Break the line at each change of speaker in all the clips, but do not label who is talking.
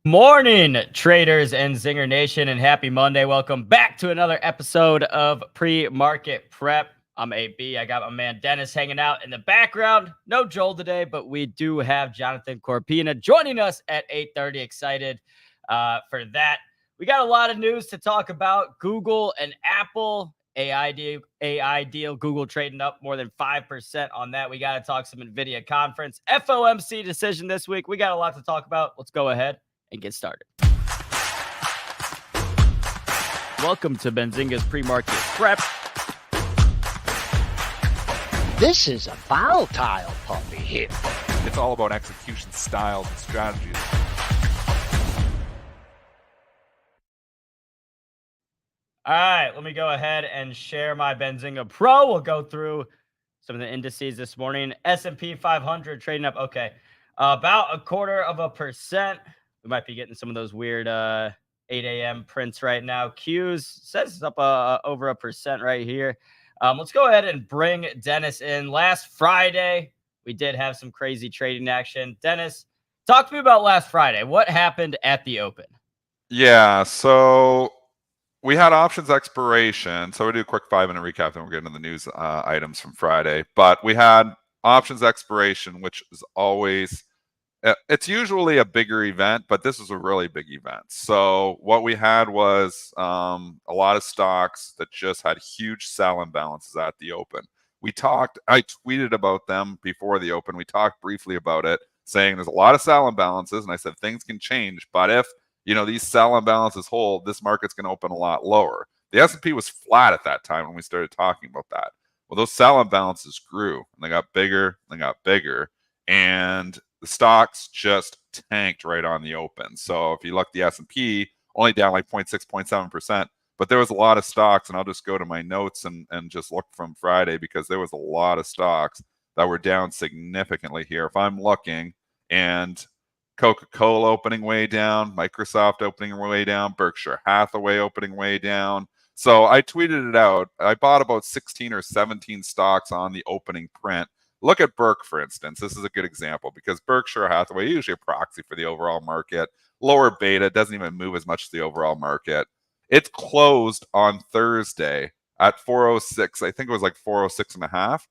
Morning, traders and Zinger Nation, and happy Monday. Welcome back to another episode of Pre-Market Prep. I'm AB. I got my man Dennis hanging out in the background. No Joel today, but we do have Jonathan Corpina joining us at 8:30. Excited for that. We got a lot of news to talk about. Google and Apple AI deal. Google trading up more than 5% on that. We got to talk some NVIDIA Conference. FOMC decision this week. We got a lot to talk about. Let's go ahead and get started. Welcome to Benzinga's pre-market prep.
This is a volatile puppy here.
It's all about execution styles and strategies.
All right, let me go ahead and share my Benzinga Pro. We'll go through some of the indices this morning. S&P 500 trading up, okay, about 0.25%. We might be getting some of those weird 8 a.m. prints right now. Qs says it's up over 1% right here. Let's go ahead and bring Dennis in. Last Friday, we did have some crazy trading action. Dennis, talk to me about last Friday. What happened at the open?
Yeah, so we had options expiration. So we do a quick 5-minute recap, then we'll get into the news items from Friday. But we had options expiration, which is always... it's usually a bigger event, but this was a really big event. So what we had was a lot of stocks that just had huge sell imbalances at the open. I tweeted about them before the open. We talked briefly about it, saying there's a lot of sell imbalances, and I said things can change, but if these sell imbalances hold, this market's going to open a lot lower. The S&P was flat at that time when we started talking about that. Well, those sell imbalances grew, and they got bigger, and the stocks just tanked right on the open. So if you look, the S&P only down like 0.6, 0.7%, but there was a lot of stocks, and I'll just go to my notes and just look from Friday, because there was a lot of stocks that were down significantly here. If I'm looking, and Coca-Cola opening way down, Microsoft opening way down, Berkshire Hathaway opening way down. So I tweeted it out. I bought about 16 or 17 stocks on the opening print. Look at Berk, for instance. This is a good example, because Berkshire Hathaway, usually a proxy for the overall market, lower beta, doesn't even move as much as the overall market. It closed on Thursday at 406. I think it was like 406 and a half.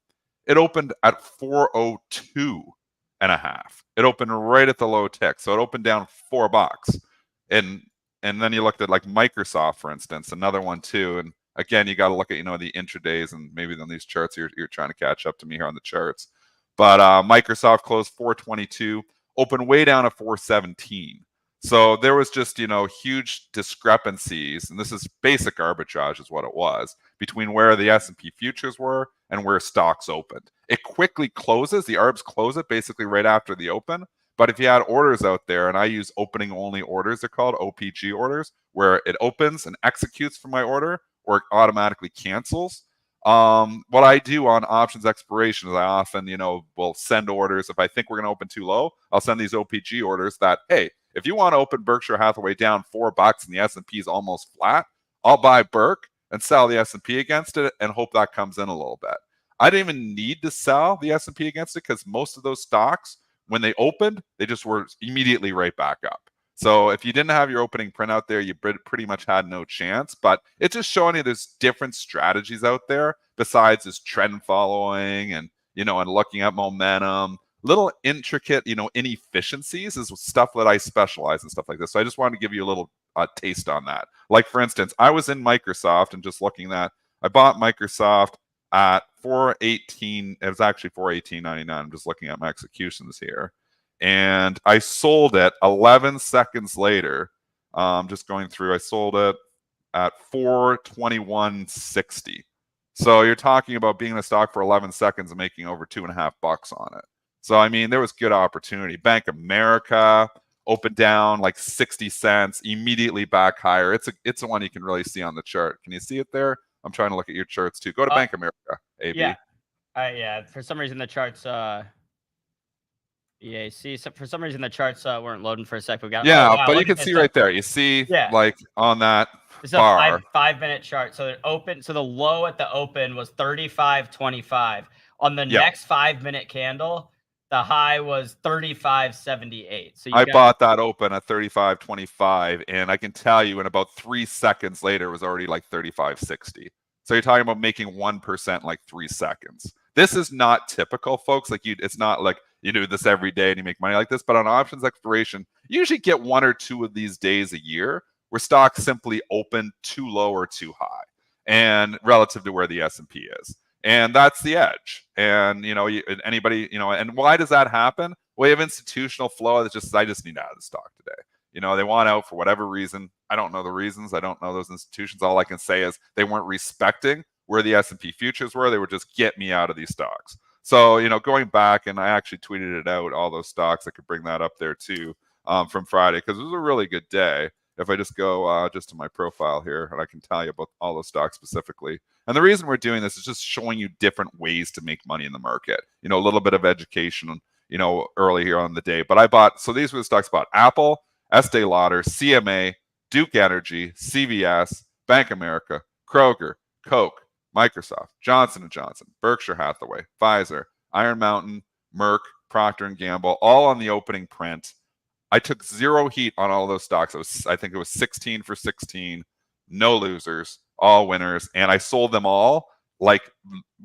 It opened at 402 and a half. It opened right at the low tick. So it opened down $4. And then you looked at like Microsoft, for instance, another one too. And again, you got to look at, the intradays, and maybe on these charts, you're trying to catch up to me here on the charts. But Microsoft closed 422, opened way down at 417. So there was just, huge discrepancies, and this is basic arbitrage is what it was, between where the S&P futures were and where stocks opened. It quickly closes. The ARBs close it basically right after the open. But if you had orders out there, and I use opening only orders, they're called OPG orders, where it opens and executes for my order, or it automatically cancels. What I do on options expiration is I often, will send orders. If I think we're going to open too low, I'll send these OPG orders that, hey, if you want to open Berkshire Hathaway down $4 and the S&P is almost flat, I'll buy Berk and sell the S&P against it and hope that comes in a little bit. I didn't even need to sell the S&P against it, because most of those stocks, when they opened, they just were immediately right back up. So if you didn't have your opening print out there, you pretty much had no chance. But it's just showing you there's different strategies out there besides this trend following and looking at momentum. Little intricate, inefficiencies is stuff that I specialize in, stuff like this. So I just wanted to give you a little taste on that. Like, for instance, I was in Microsoft and just looking at, I bought Microsoft at 418. It was actually 418.99. I'm just looking at my executions here. And I sold it 11 seconds later. Just going through, I sold it at 421.60. So you're talking about being in a stock for 11 seconds and making over $2.50 on it. So, I mean, there was good opportunity. Bank of America opened down like 60 cents, immediately back higher. It's a one you can really see on the chart. Can you see it there? I'm trying to look at your charts too. Go to Bank of America, AB.
Yeah. Yeah. For some reason, the charts, EAC. So for some reason, the charts weren't loading for a sec. We got
wow, but you can see right there. You see, like on that
it's
bar.
a five-minute chart. So it opened. So the low at the open was 35.25. On the next 5-minute candle, The high was 35.78. So
I bought that open at 35.25, and I can tell you in about 3 seconds later, it was already like 35.60. So you're talking about making 1% in like 3 seconds. This is not typical, folks. Like it's not like you do this every day and you make money like this. But on options expiration, you usually get 1 or 2 of these days a year where stocks simply open too low or too high, and relative to where the S&P is. And that's the edge. And anybody, and why does that happen? Well, you have institutional flow that I just need out of the stock today. They want out for whatever reason. I don't know the reasons. I don't know those institutions. All I can say is they weren't respecting where the S&P futures were. They were just get me out of these stocks. So, going back, and I actually tweeted it out, all those stocks, I could bring that up there too, from Friday, because it was a really good day. If I just go just to my profile here, and I can tell you about all those stocks specifically. And the reason we're doing this is just showing you different ways to make money in the market. A little bit of education, early here on the day. But so these were the stocks I bought: Apple, Estee Lauder, CMA, Duke Energy, CVS, Bank of America, Kroger, Coke, Microsoft, Johnson & Johnson, Berkshire Hathaway, Pfizer, Iron Mountain, Merck, Procter & Gamble, all on the opening print. I took zero heat on all those stocks. I think it was 16 for 16, no losers, all winners. And I sold them all like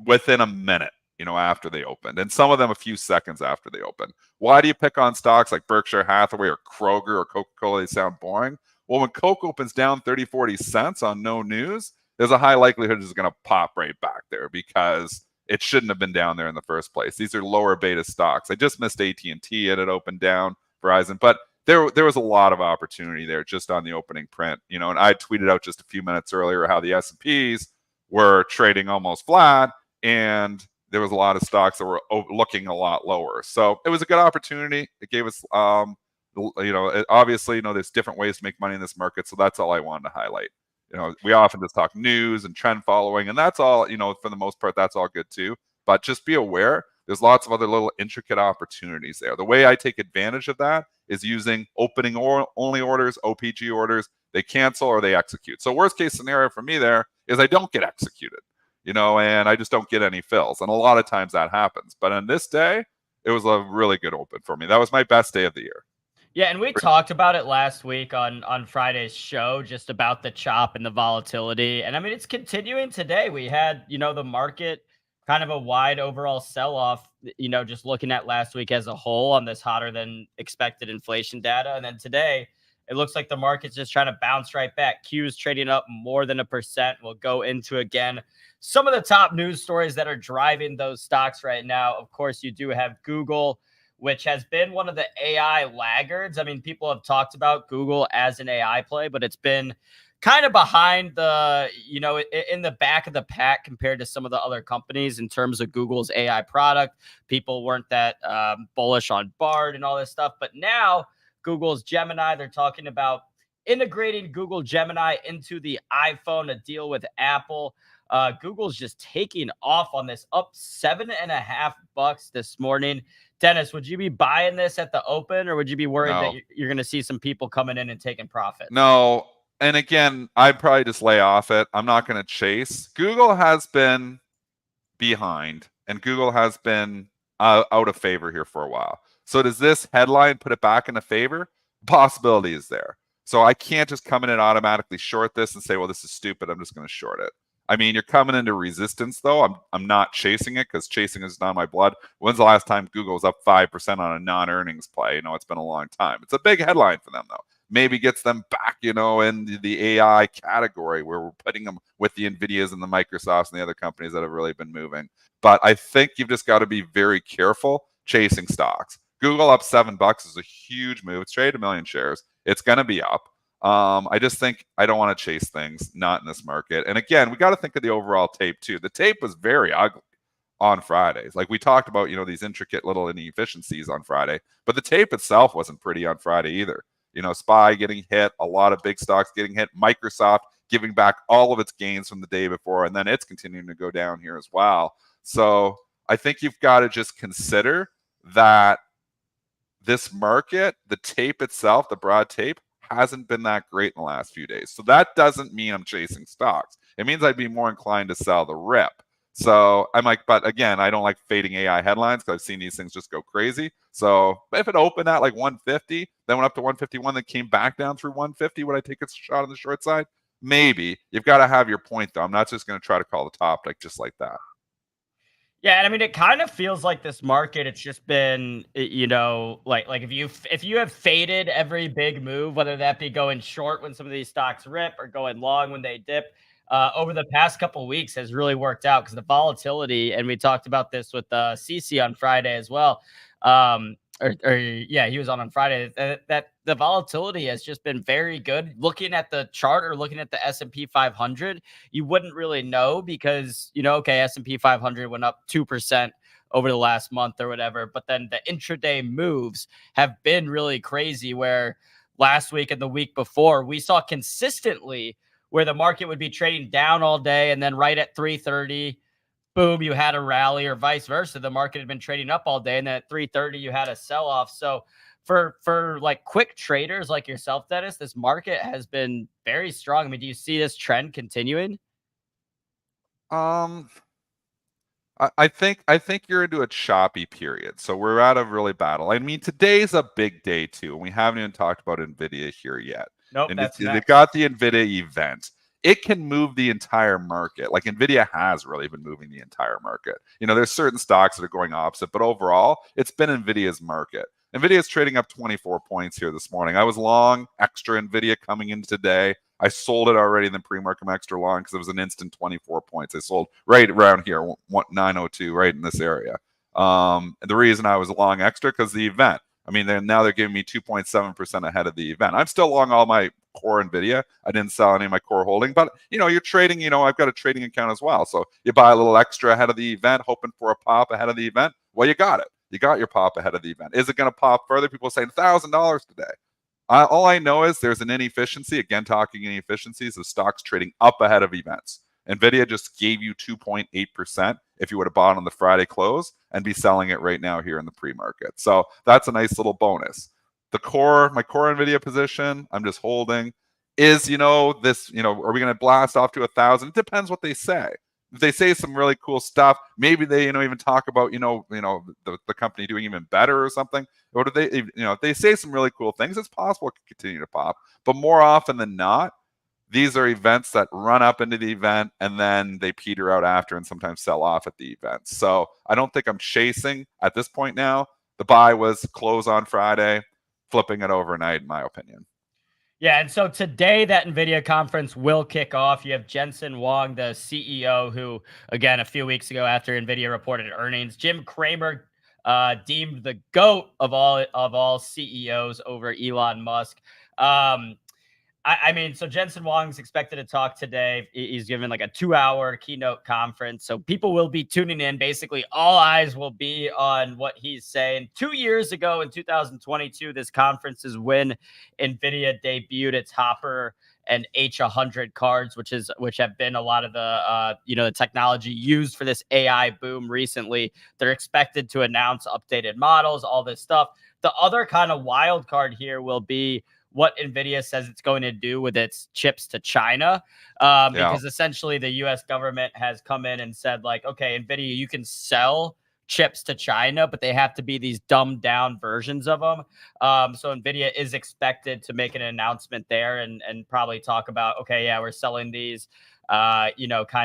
within a minute, after they opened. And some of them a few seconds after they opened. Why do you pick on stocks like Berkshire Hathaway or Kroger or Coca-Cola? They sound boring. Well, when Coke opens down 30, 40 cents on no news, there's a high likelihood it's going to pop right back there because it shouldn't have been down there in the first place. These are lower beta stocks. I just missed AT&T and it opened down. Verizon, but there was a lot of opportunity there just on the opening print, and I tweeted out just a few minutes earlier how the S&Ps were trading almost flat, and there was a lot of stocks that were looking a lot lower. So it was a good opportunity. It gave us, obviously, there's different ways to make money in this market. So that's all I wanted to highlight. We often just talk news and trend following, and that's all, for the most part, that's all good too. But just be aware, there's lots of other little intricate opportunities there. The way I take advantage of that is using opening only orders, OPG orders. They cancel or they execute. So worst case scenario for me there is I don't get executed, and I just don't get any fills. And a lot of times that happens. But on this day, it was a really good open for me. That was my best day of the year.
Yeah, and we talked about it last week on Friday's show, just about the chop and the volatility. And I mean, it's continuing today. We had, the market kind of a wide overall sell-off, just looking at last week as a whole on this hotter than expected inflation data. And then today, it looks like the market's just trying to bounce right back. Q's trading up more than 1%. We'll go into, again, some of the top news stories that are driving those stocks right now. Of course, you do have Google, which has been one of the AI laggards. I mean, people have talked about Google as an AI play, but it's been kind of behind the, in the back of the pack compared to some of the other companies in terms of Google's AI product. People weren't that bullish on Bard and all this stuff. But now Google's Gemini, they're talking about integrating Google Gemini into the iPhone, a deal with Apple. Google's just taking off on this, up $7.50 this morning. Dennis, would you be buying this at the open, or would you be worried that you're going to see some people coming in and taking profit?
No. And again, I'd probably just lay off it. I'm not going to chase. Google has been behind, and Google has been out of favor here for a while. So does this headline put it back into favor? Possibility is there. So I can't just come in and automatically short this and say, well, this is stupid, I'm just going to short it. I mean, you're coming into resistance, though. I'm not chasing it because chasing is not my blood. When's the last time Google was up 5% on a non-earnings play? It's been a long time. It's a big headline for them, though. Maybe gets them back, in the AI category where we're putting them with the NVIDIAs and the Microsofts and the other companies that have really been moving. But I think you've just got to be very careful chasing stocks. Google up $7 is a huge move. It's traded 1 million shares. It's going to be up. I just think I don't want to chase things, not in this market. And again, we got to think of the overall tape too. The tape was very ugly on Fridays. Like we talked about, these intricate little inefficiencies on Friday, but the tape itself wasn't pretty on Friday either. SPY getting hit, a lot of big stocks getting hit, Microsoft giving back all of its gains from the day before, and then it's continuing to go down here as well. So I think you've got to just consider that this market, the tape itself, the broad tape, hasn't been that great in the last few days. So that doesn't mean I'm chasing stocks. It means I'd be more inclined to sell the rip. So I'm like, but again, I don't like fading AI headlines because I've seen these things just go crazy. So if it opened at like 150, then went up to 151, then came back down through 150, would I take a shot on the short side? Maybe. You've got to have your point though. I'm not just going to try to call the top like just like that.
Yeah, and I mean, it kind of feels like this market. It's just been, like if you have faded every big move, whether that be going short when some of these stocks rip or going long when they dip, over the past couple of weeks has really worked out because the volatility, and we talked about this with CC on Friday as well. Or yeah, he was on Friday. That the volatility has just been very good. Looking at the chart or looking at the S&P 500, you wouldn't really know because okay, S&P 500 went up 2% over the last month or whatever, but then the intraday moves have been really crazy. Where last week and the week before, we saw consistently where the market would be trading down all day, and then right at 3:30. Boom, you had a rally, or vice versa. The market had been trading up all day, and then at 3:30 you had a sell-off. So for like quick traders like yourself, Dennis, this market has been very strong. I mean, do you see this trend continuing?
Um, I think you're into a choppy period. So we're out of really battle. I mean, today's a big day too, and we haven't even talked about NVIDIA here yet.
Nope,
And
that's
they
next.
got the NVIDIA event. It can move the entire market. Like NVIDIA has really been moving the entire market. There's certain stocks that are going opposite, but overall, it's been NVIDIA's market. NVIDIA is trading up 24 points here this morning. I was long extra NVIDIA coming in today. I sold it already in the pre-market extra long because it was an instant 24 points. I sold right around here, 902, right in this area. And the reason I was long extra because the event. I mean, now they're giving me 2.7% ahead of the event. I'm still long all my core NVIDIA. I didn't sell any of my core holding, but you're trading. I've got a trading account as well. So you buy a little extra ahead of the event, hoping for a pop ahead of the event. Well, you got it. You got your pop ahead of the event. Is it going to pop further? People are saying $1,000 today. All I know is there's an inefficiency. Again, talking inefficiencies of stocks trading up ahead of events. NVIDIA just gave you 2.8% if you would have bought on the Friday close and be selling it right now here in the pre-market. So that's a nice little bonus. My core NVIDIA position, I'm just holding. Is, this, are we going to blast off to 1,000? It depends what they say. If they say some really cool stuff, maybe they, even talk about, the company doing even better or something. Or do they, if they say some really cool things, it's possible it could continue to pop. But more often than not, these are events that run up into the event and then they peter out after and sometimes sell off at the event. So I don't think I'm chasing at this point now. The buy was close on Friday, flipping it overnight, in my opinion.
Yeah, and so today that NVIDIA conference will kick off. You have Jensen Huang, the CEO, who, again, a few weeks ago after NVIDIA reported earnings, Jim Cramer deemed the GOAT of all CEOs over Elon Musk. I mean, so Jensen Huang's expected to talk today. He's given like a 2-hour keynote conference. So people will be tuning in. Basically, all eyes will be on what he's saying. 2 years ago in 2022, this conference is when NVIDIA debuted its Hopper and H100 cards, which have been a lot of the the technology used for this AI boom recently. They're expected to announce updated models, all this stuff. The other kind of wild card here will be what NVIDIA says it's going to do with its chips to China. Because essentially the US government has come in and said, like, okay, NVIDIA, you can sell chips to China, but they have to be these dumbed down versions of them. So NVIDIA is expected to make an announcement there and probably talk about, okay, yeah, we're selling these, kind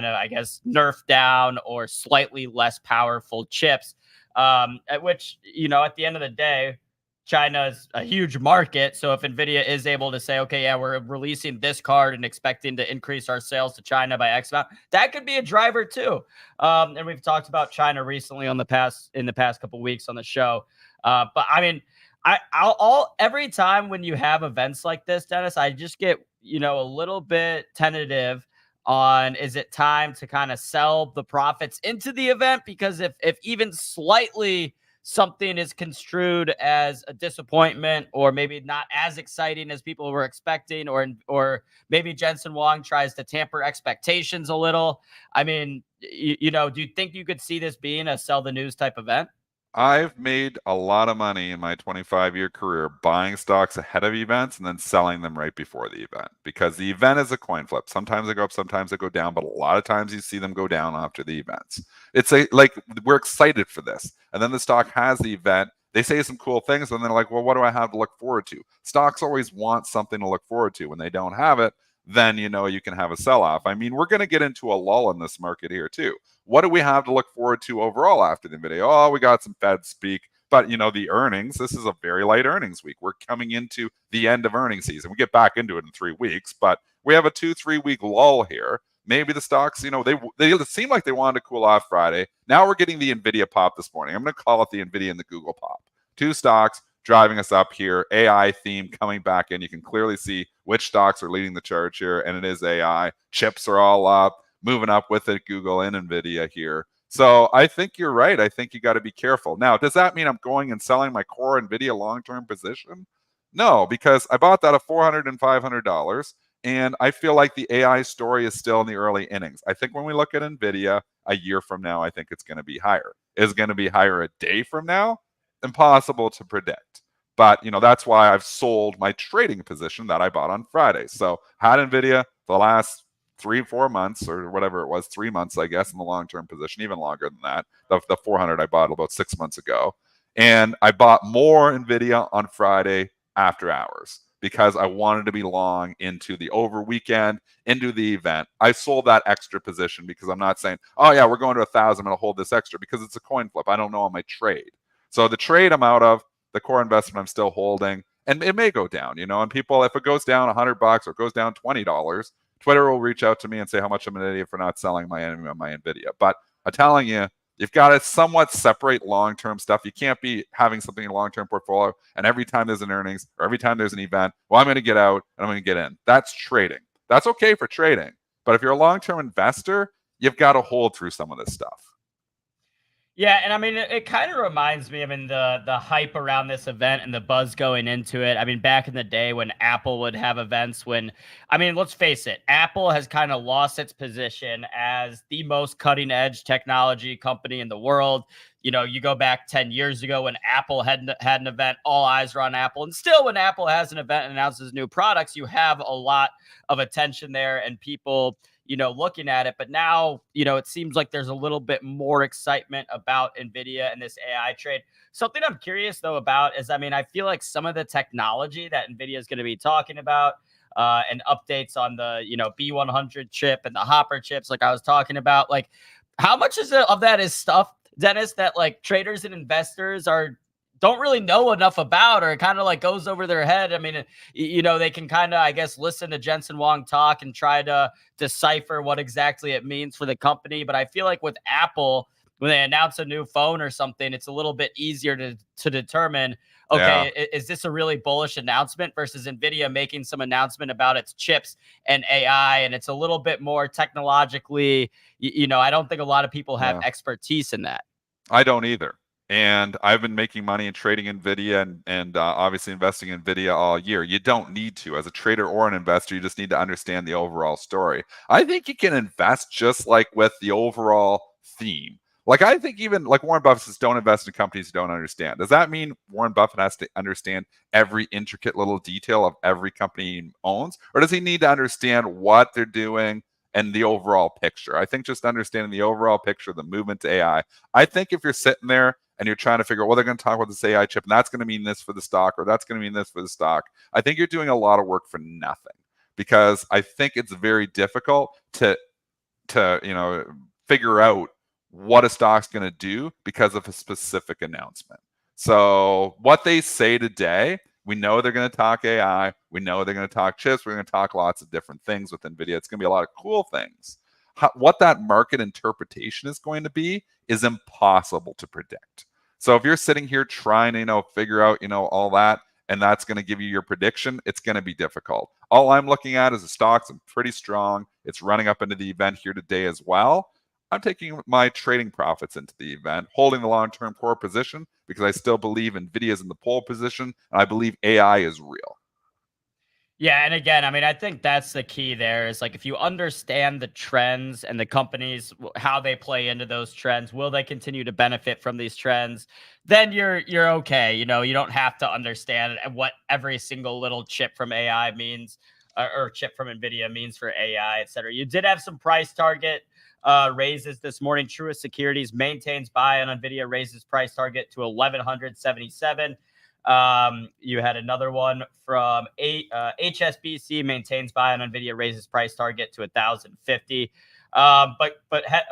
of, I guess, nerfed down or slightly less powerful chips, at which, at the end of the day, China's a huge market. So if NVIDIA is able to say, okay, yeah, we're releasing this card and expecting to increase our sales to China by X amount, that could be a driver too. And we've talked about China recently in the past couple of weeks on the show. But I mean, I'll every time when you have events like this, Dennis, I just get, a little bit tentative on, is it time to kind of sell the profits into the event? Because if even slightly something is construed as a disappointment or maybe not as exciting as people were expecting, or maybe Jensen Huang tries to tamper expectations a little. I mean, do you think you could see this being a sell the news type event?
I've made a lot of money in my 25-year career buying stocks ahead of events and then selling them right before the event, because the event is a coin flip. Sometimes they go up, sometimes they go down, but a lot of times you see them go down after the events. It's like we're excited for this, and then the stock has the event. They say some cool things, and they're like, well, what do I have to look forward to? Stocks always want something to look forward to. When they don't have it, then you can have a sell-off. I mean, we're going to get into a lull in this market here too. What do we have to look forward to overall after the video? Oh, we got some Fed speak, but the earnings, this is a very light earnings week. We're coming into the end of earnings season. We get back into it in 3 weeks, but we have a 2-3 week lull here. Maybe the stocks, they seem like they wanted to cool off Friday. Now we're getting the NVIDIA pop this morning. I'm going to call it the NVIDIA and the Google pop. 2 stocks driving us up here. AI theme coming back in. You can clearly see which stocks are leading the charge here, and it is AI. Chips are all up, moving up with it, Google and NVIDIA here. So I think you're right. I think you got to be careful. Now, does that mean I'm going and selling my core NVIDIA long-term position? No, because I bought that at $400 and $500, and I feel like the AI story is still in the early innings. I think when we look at NVIDIA a year from now, I think it's going to be higher. Is it going to be higher a day from now? Impossible to predict. But that's why I've sold my trading position that I bought on Friday. So had NVIDIA the last 3-4 months or whatever it was, 3 months, I guess, in the long-term position, even longer than that. The 400 I bought about 6 months ago. And I bought more NVIDIA on Friday after hours because I wanted to be long into the over weekend, into the event. I sold that extra position because I'm not saying, oh yeah, we're going to 1,000, I'm going to hold this extra, because it's a coin flip. I don't know on my trade. So the trade I'm out of, the core investment I'm still holding, and it may go down, and people, if it goes down $100 or it goes down $20, Twitter will reach out to me and say how much I'm an idiot for not selling my NVIDIA. But I'm telling you, you've got to somewhat separate long-term stuff. You can't be having something in a long-term portfolio, and every time there's an earnings or every time there's an event, well, I'm going to get out and I'm going to get in. That's trading. That's okay for trading. But if you're a long-term investor, you've got to hold through some of this stuff.
Yeah, and I mean, it kind of reminds me, I mean, the hype around this event and the buzz going into it. I mean, back in the day when Apple would have events I mean, let's face it, Apple has kind of lost its position as the most cutting edge technology company in the world. You go back 10 years ago when Apple had an event, all eyes were on Apple. And still, when Apple has an event and announces new products, you have a lot of attention there and people looking at it. But now, it seems like there's a little bit more excitement about NVIDIA and this AI trade. Something I'm curious, though, about is, I mean, I feel like some of the technology that NVIDIA is going to be talking about and updates on the, B100 chip and the Hopper chips, like I was talking about, like how much of that is stuff, Dennis, that like traders and investors don't really know enough about, or it kind of like goes over their head. I mean, they can kind of, I guess, listen to Jensen Huang talk and try to decipher what exactly it means for the company. But I feel like with Apple, when they announce a new phone or something, it's a little bit easier to determine, okay, is this a really bullish announcement versus NVIDIA making some announcement about its chips and AI? And it's a little bit more technologically, I don't think a lot of people have expertise in that.
I don't either. And I've been making money and trading NVIDIA and obviously investing in NVIDIA all year. You don't need to. As a trader or an investor, you just need to understand the overall story. I think you can invest just like with the overall theme. Like I think even like Warren Buffett says, don't invest in companies you don't understand. Does that mean Warren Buffett has to understand every intricate little detail of every company he owns? Or does he need to understand what they're doing and the overall picture? I think just understanding the overall picture, the movement to AI. I think if you're sitting there and you're trying to figure out, well, they're going to talk about this AI chip, and that's going to mean this for the stock, or that's going to mean this for the stock, I think you're doing a lot of work for nothing, because I think it's very difficult to figure out what a stock's going to do because of a specific announcement. So what they say today, we know they're going to talk AI. We know they're going to talk chips. We're going to talk lots of different things with NVIDIA. It's going to be a lot of cool things. What that market interpretation is going to be is impossible to predict. So if you're sitting here trying to, figure out, all that, and that's going to give you your prediction, it's going to be difficult. All I'm looking at is the stocks. I'm pretty strong. It's running up into the event here today as well. I'm taking my trading profits into the event, holding the long-term core position because I still believe NVIDIA is in the pole position, and I believe AI is real.
Yeah, and again, I mean, I think that's the key there is like if you understand the trends and the companies how they play into those trends, will they continue to benefit from these trends? Then you're okay. You know, you don't have to understand what every single little chip from AI means or chip from NVIDIA means for AI, et cetera. You did have some price target raises this morning. Truist Securities maintains buy on NVIDIA, raises price target to 1177. You had another one from HSBC, maintains buy on NVIDIA, raises price target to 1,050.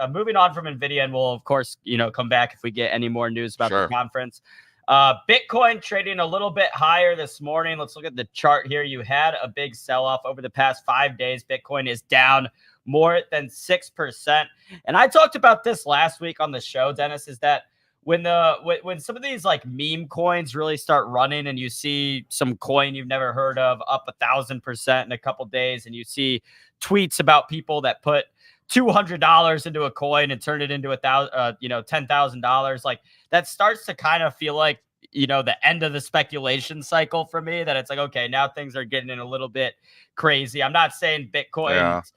Moving on from NVIDIA, and we'll of course come back if we get any more news about the conference. Bitcoin trading a little bit higher this morning. Let's look at the chart here. You had a big sell-off over the past 5 days. Bitcoin is down more than 6%. And I talked about this last week on the show, Dennis, is that when some of these like meme coins really start running and you see some coin you've never heard of up 1,000% in a couple days, and you see tweets about people that put $200 into a coin and turn it into $10,000, like that starts to kind of feel like the end of the speculation cycle for me, that it's like, okay, now things are getting in a little bit crazy. I'm not saying Bitcoin's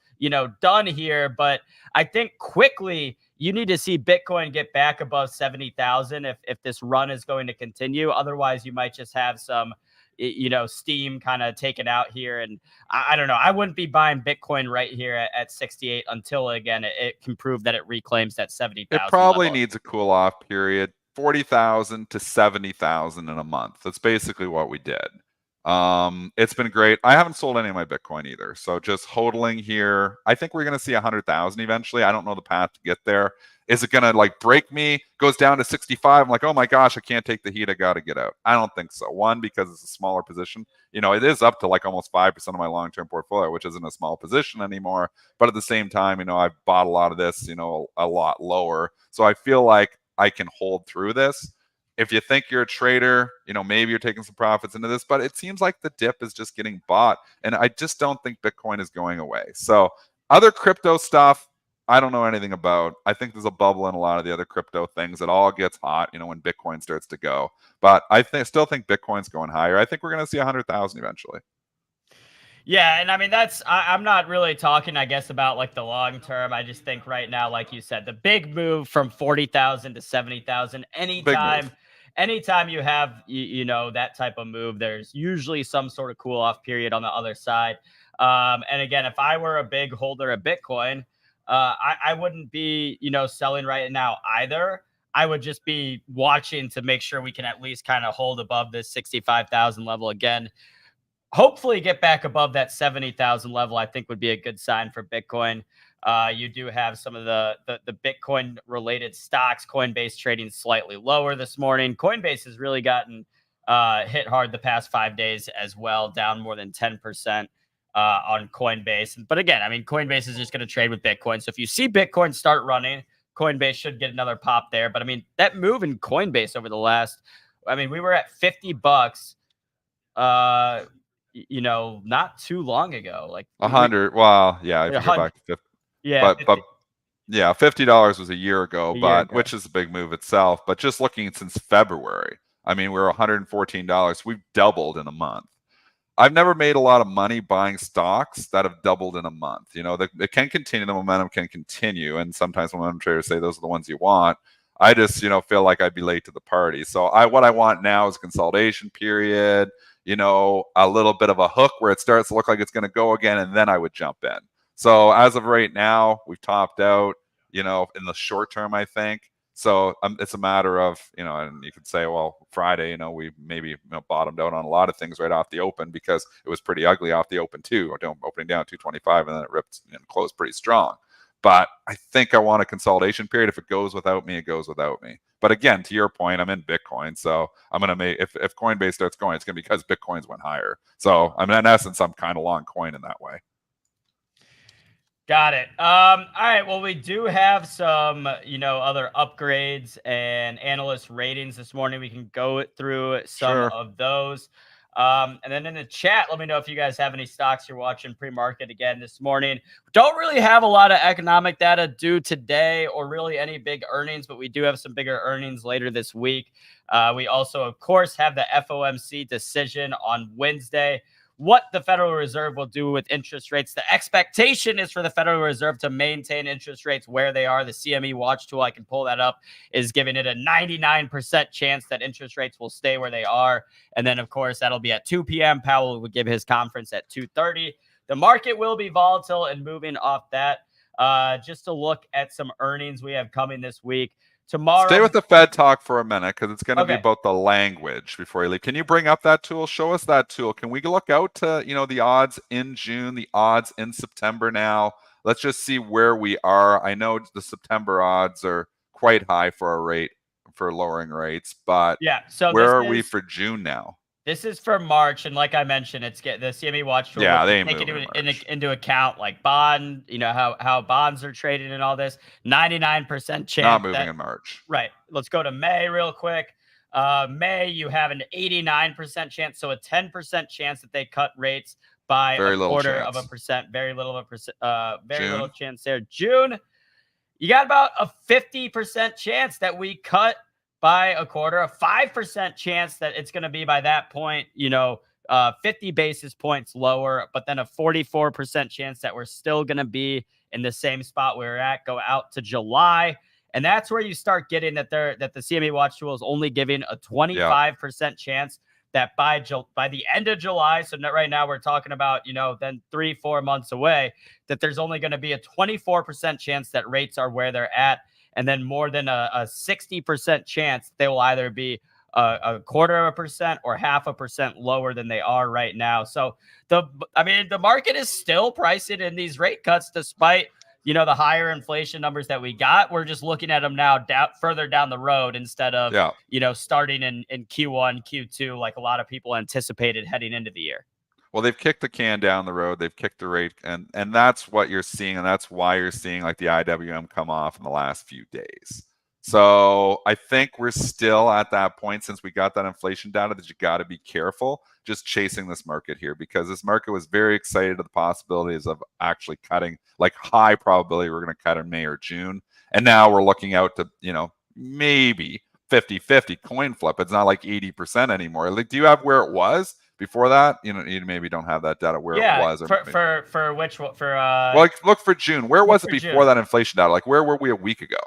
done here, but I think quickly you need to see Bitcoin get back above 70,000 if this run is going to continue. Otherwise, you might just have some, steam kind of taken out here. And I don't know. I wouldn't be buying Bitcoin right here at 68 until, again, it can prove that it reclaims that 70,000.
It probably needs a cool off period, 40,000 to 70,000 in a month. That's basically what we did. It's been great. I haven't sold any of my Bitcoin either. So just hodling here. I think we're going to see 100,000 eventually. I don't know the path to get there. Is it going to like break me? Goes down to 65. I'm like, oh my gosh, I can't take the heat. I got to get out. I don't think so. One, because it's a smaller position. It is up to like almost 5% of my long-term portfolio, which isn't a small position anymore. But at the same time, I've bought a lot of this, a lot lower. So I feel like I can hold through this. If you think you're a trader, maybe you're taking some profits into this, but it seems like the dip is just getting bought. And I just don't think Bitcoin is going away. So other crypto stuff, I don't know anything about. I think there's a bubble in a lot of the other crypto things. It all gets hot, when Bitcoin starts to go. But I still think Bitcoin's going higher. I think we're going to see 100,000 eventually.
Yeah, and I mean I'm not really talking, I guess, about like the long term. I just think right now, like you said, the big move from 40,000 to 70,000. Anytime you have that type of move, there's usually some sort of cool off period on the other side. And again, if I were a big holder of Bitcoin, I wouldn't be selling right now either. I would just be watching to make sure we can at least kind of hold above this 65,000 level again. Hopefully get back above that 70,000 level, I think would be a good sign for Bitcoin. You do have some of the Bitcoin related stocks. Coinbase trading slightly lower this morning. Coinbase has really gotten hit hard the past 5 days as well, down more than 10% on Coinbase. But again, I mean, Coinbase is just going to trade with Bitcoin. So if you see Bitcoin start running, Coinbase should get another pop there. But I mean, that move in Coinbase over the last, we were at $50. Not too long ago, like
100. Well, yeah, if you go back to 50.
Yeah,
but yeah, $50 was a year ago, which is a big move itself. But just looking since February, we're $114. We've doubled in a month. I've never made a lot of money buying stocks that have doubled in a month. It can continue. The momentum can continue, and sometimes momentum traders say those are the ones you want. I just feel like I'd be late to the party. So what I want now is consolidation period. A little bit of a hook where it starts to look like it's going to go again, and then I would jump in. So as of right now, we've topped out, in the short term, I think. So it's a matter of, and you could say, well, Friday, we maybe bottomed out on a lot of things right off the open because it was pretty ugly off the open too, opening down 225 and then it ripped and closed pretty strong. But I think I want a consolidation period. If it goes without me, it goes without me. But again, to your point, I'm in Bitcoin. So I'm going to make, if Coinbase starts going, it's going to be because Bitcoins went higher. So in essence, I'm kind of long coin in that way.
Got it. All right. Well, we do have some, other upgrades and analyst ratings this morning. We can go through some of those. And then in the chat, let me know if you guys have any stocks you're watching pre-market again this morning. Don't really have a lot of economic data due today or really any big earnings, but we do have some bigger earnings later this week. We also, of course, have the FOMC decision on Wednesday. what the Federal Reserve will do with interest rates. The expectation is for the Federal Reserve to maintain interest rates where they are. The CME watch tool, I can pull that up, is giving it a 99% chance that interest rates will stay where they are. And then, of course, that'll be at 2 p.m. Powell will give his conference at 2:30. The market will be volatile, and moving off that, just to look at some earnings we have coming this week. Tomorrow,
stay with the Fed talk for a minute because it's going to be
Okay.
about the language before you leave. Can you bring up that tool? Show us that tool. Can we look out to, the odds in June, the odds in September now? Let's just see where we are. I know the September odds are quite high for lowering rates, but
yeah. So
where are we for June now?
This is for March, and like I mentioned, it's the CME watch tool.
Yeah, they
take
move
into account like bond, how bonds are traded and all this. 99% chance
not moving in March.
Right. Let's go to May real quick. May, you have an 89% chance, so a 10% chance that they cut rates by a quarter of a percent. Very little of a percent. Very little chance there. June, you got about a 50% chance that we cut by a quarter, a 5% chance that it's going to be by that point, 50 basis points lower, but then a 44% chance that we're still going to be in the same spot we're at, go out to July. And that's where you start getting that the CME watch tool is only giving a 25% chance that by the end of July, so right now we're talking about, then 3-4 months away, that there's only going to be a 24% chance that rates are where they're at. And then more than a 60% chance they will either be a quarter of a percent or 0.5% lower than they are right now. So the market is still pricing in these rate cuts despite, the higher inflation numbers that we got. We're just looking at them now further down the road instead of, starting in Q1, Q2, like a lot of people anticipated heading into the year.
Well, they've kicked the can down the road. They've kicked the rate, and that's what you're seeing, and that's why you're seeing like the IWM come off in the last few days. So I think we're still at that point since we got that inflation data that you got to be careful just chasing this market here, because this market was very excited at the possibilities of actually cutting, like high probability we're going to cut in May or June. And now we're looking out to, maybe 50-50 coin flip. It's not like 80% anymore. Like, do you have where it was before that? You maybe don't have that data where it was.
For which one?
Well, look for June. Where was it before that inflation data? Like, where were we a week ago?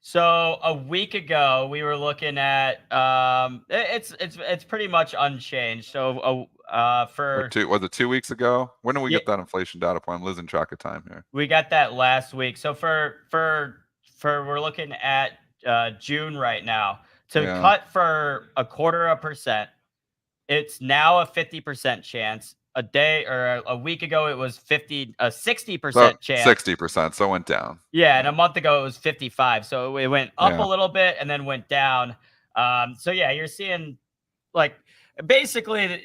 So a week ago, we were looking at it's pretty much unchanged. So
was it 2 weeks ago? When did we get that inflation data point? I'm losing track of time here.
We got that last week. So for we're looking at June right now to cut for a quarter of a percent. It's now a 50% chance. A day or a week ago, it was 60% chance.
60%, so it went down.
Yeah, and a month ago it was 55. So it went up a little bit and then went down. So yeah, you're seeing like basically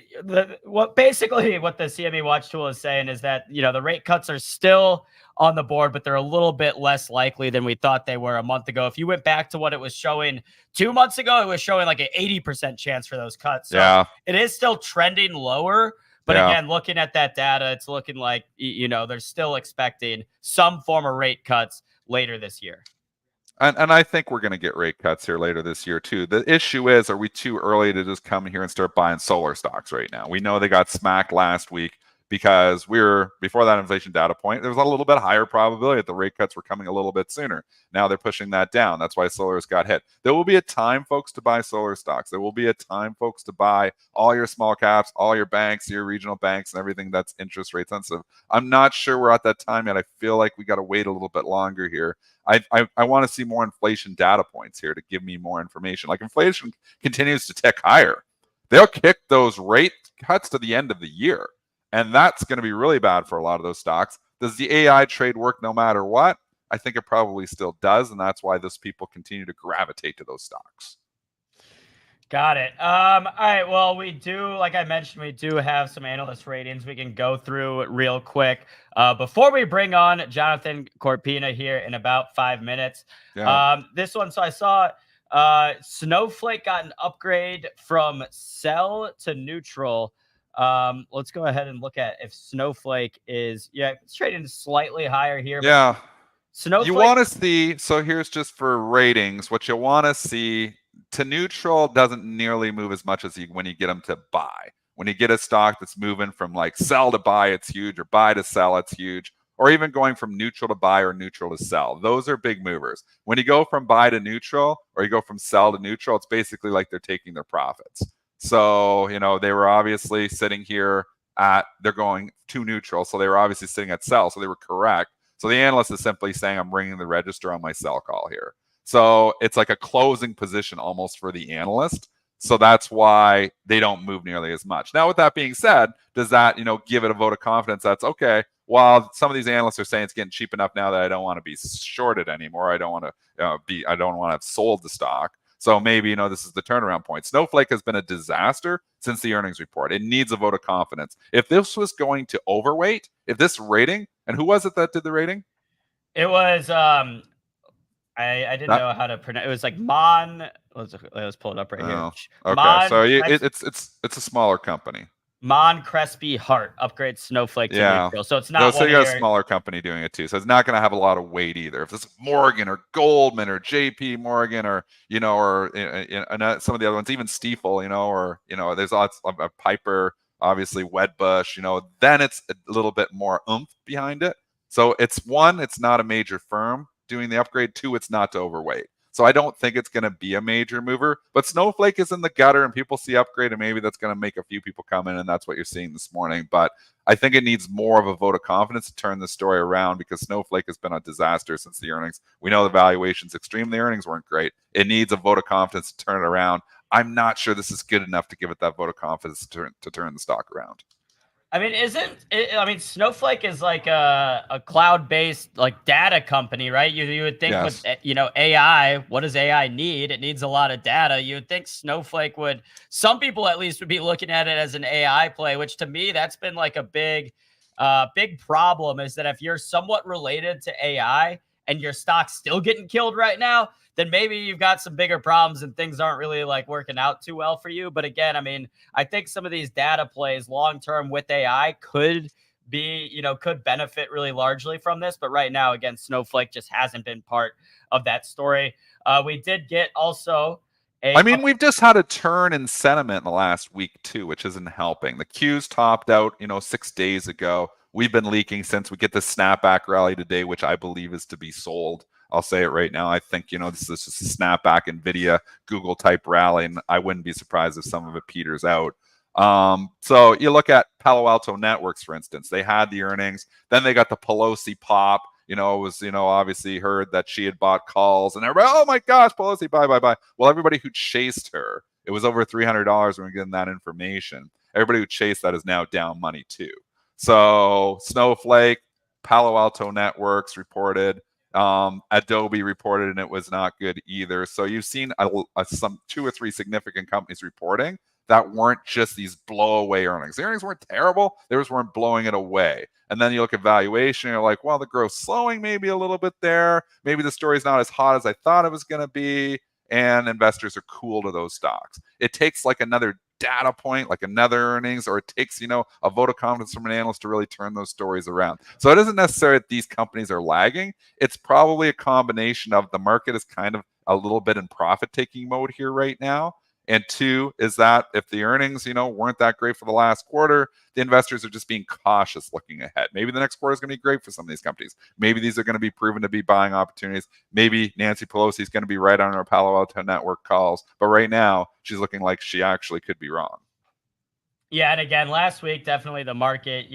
what the CME watch tool is saying is that the rate cuts are still on the board, but they're a little bit less likely than we thought they were a month ago. If you went back to what it was showing 2 months ago, it was showing like an 80% chance for those cuts. So it is still trending lower. But again, looking at that data, it's looking like, they're still expecting some form of rate cuts later this year.
And I think we're going to get rate cuts here later this year, too. The issue is, are we too early to just come here and start buying solar stocks right now? We know they got smacked last week because before that inflation data point, there was a little bit higher probability that the rate cuts were coming a little bit sooner. Now they're pushing that down. That's why solar's got hit. There will be a time, folks, to buy solar stocks. There will be a time, folks, to buy all your small caps, all your banks, your regional banks, and everything that's interest rate sensitive. I'm not sure we're at that time yet. I feel like we got to wait a little bit longer here. I want to see more inflation data points here to give me more information. Like, inflation continues to tick higher. They'll kick those rate cuts to the end of the year. And that's going to be really bad for a lot of those stocks. Does the AI trade work no matter what? I think it probably still does. And that's why those people continue to gravitate to those stocks.
Got it. All right. Well, we do, like I mentioned, we do have some analyst ratings we can go through real quick before we bring on Jonathan Corpina here in about 5 minutes. This one, so I saw Snowflake got an upgrade from sell to neutral. Let's go ahead and look at if Snowflake is, it's trading slightly higher here.
Yeah.
Snowflake,
you want to see, so here's just for ratings, what you want to see. To neutral doesn't nearly move as much as when you get them to buy. When you get a stock that's moving from like sell to buy, it's huge, or buy to sell, it's huge, or even going from neutral to buy or neutral to sell. Those are big movers. When you go from buy to neutral or you go from sell to neutral, it's basically like they're taking their profits. So, they were obviously sitting here they're going to neutral. So they were obviously sitting at sell. So they were correct. So the analyst is simply saying, I'm ringing the register on my sell call here. So it's like a closing position almost for the analyst. So that's why they don't move nearly as much. Now, with that being said, does that, give it a vote of confidence? That's okay. While some of these analysts are saying it's getting cheap enough now that I don't want to be shorted anymore. I don't want to I don't want to have sold the stock. So maybe, this is the turnaround point. Snowflake has been a disaster since the earnings report. It needs a vote of confidence. If this was going to overweight, if this rating, and who was it that did the rating?
It was I didn't know how to pronounce. It was like Mon. Let's pull it up right here.
Okay,
Mon
so it's a smaller company.
Mon Crespi Hart upgrades Snowflake to neutral. So it's not.
So you got a smaller company doing it too. So it's not going to have a lot of weight either. If it's Morgan or Goldman or J.P. Morgan or some of the other ones, even Stifel, or there's lots of Piper, obviously Wedbush, then it's a little bit more oomph behind it. So it's not a major firm doing the upgrade. 2, it's not to overweight. So I don't think it's going to be a major mover, but Snowflake is in the gutter and people see upgrade and maybe that's going to make a few people come in, and that's what you're seeing this morning. But I think it needs more of a vote of confidence to turn the story around because Snowflake has been a disaster since the earnings. We know the valuation's extreme. The earnings weren't great. It needs a vote of confidence to turn it around. I'm not sure this is good enough to give it that vote of confidence to turn the stock around.
I mean, Snowflake is like a cloud-based like data company, right? You would think with AI, what does AI need? It needs a lot of data. You would think Snowflake would, some people at least would be looking at it as an AI play, which to me, that's been like a big problem is that if you're somewhat related to AI and your stock's still getting killed right now, then maybe you've got some bigger problems and things aren't really like working out too well for you. But again, I mean, I think some of these data plays long-term with AI could benefit really largely from this. But right now, again, Snowflake just hasn't been part of that story. We did get also
we've just had a turn in sentiment in the last week too, which isn't helping. The Qs topped out, 6 days ago. We've been leaking since. We get the snapback rally today, which I believe is to be sold. I'll say it right now. I think, this is just a snapback NVIDIA Google type rally, and I wouldn't be surprised if some of it peters out. So you look at Palo Alto Networks, for instance. They had the earnings. Then they got the Pelosi pop. It was, obviously heard that she had bought calls, and everybody, oh my gosh, Pelosi, buy. Well, everybody who chased her, it was over $300 when we getting that information. Everybody who chased that is now down money too. So Snowflake, Palo Alto Networks reported. Adobe reported, and it was not good either. So you've seen some 2 or 3 significant companies reporting that weren't just these blow-away earnings. The earnings weren't terrible. They just weren't blowing it away. And then you look at valuation, and you're like, well, the growth's slowing maybe a little bit there. Maybe the story's not as hot as I thought it was going to be. And investors are cool to those stocks. It takes like another data point, like another earnings, or it takes, a vote of confidence from an analyst to really turn those stories around. So it isn't necessarily that these companies are lagging. It's probably a combination of the market is kind of a little bit in profit-taking mode here right now. And 2 is that if the earnings, weren't that great for the last quarter, the investors are just being cautious looking ahead. Maybe the next quarter is going to be great for some of these companies. Maybe these are going to be proven to be buying opportunities. Maybe Nancy Pelosi is going to be right on her Palo Alto Network calls. But right now, she's looking like she actually could be wrong.
Yeah, and again, last week, definitely the market,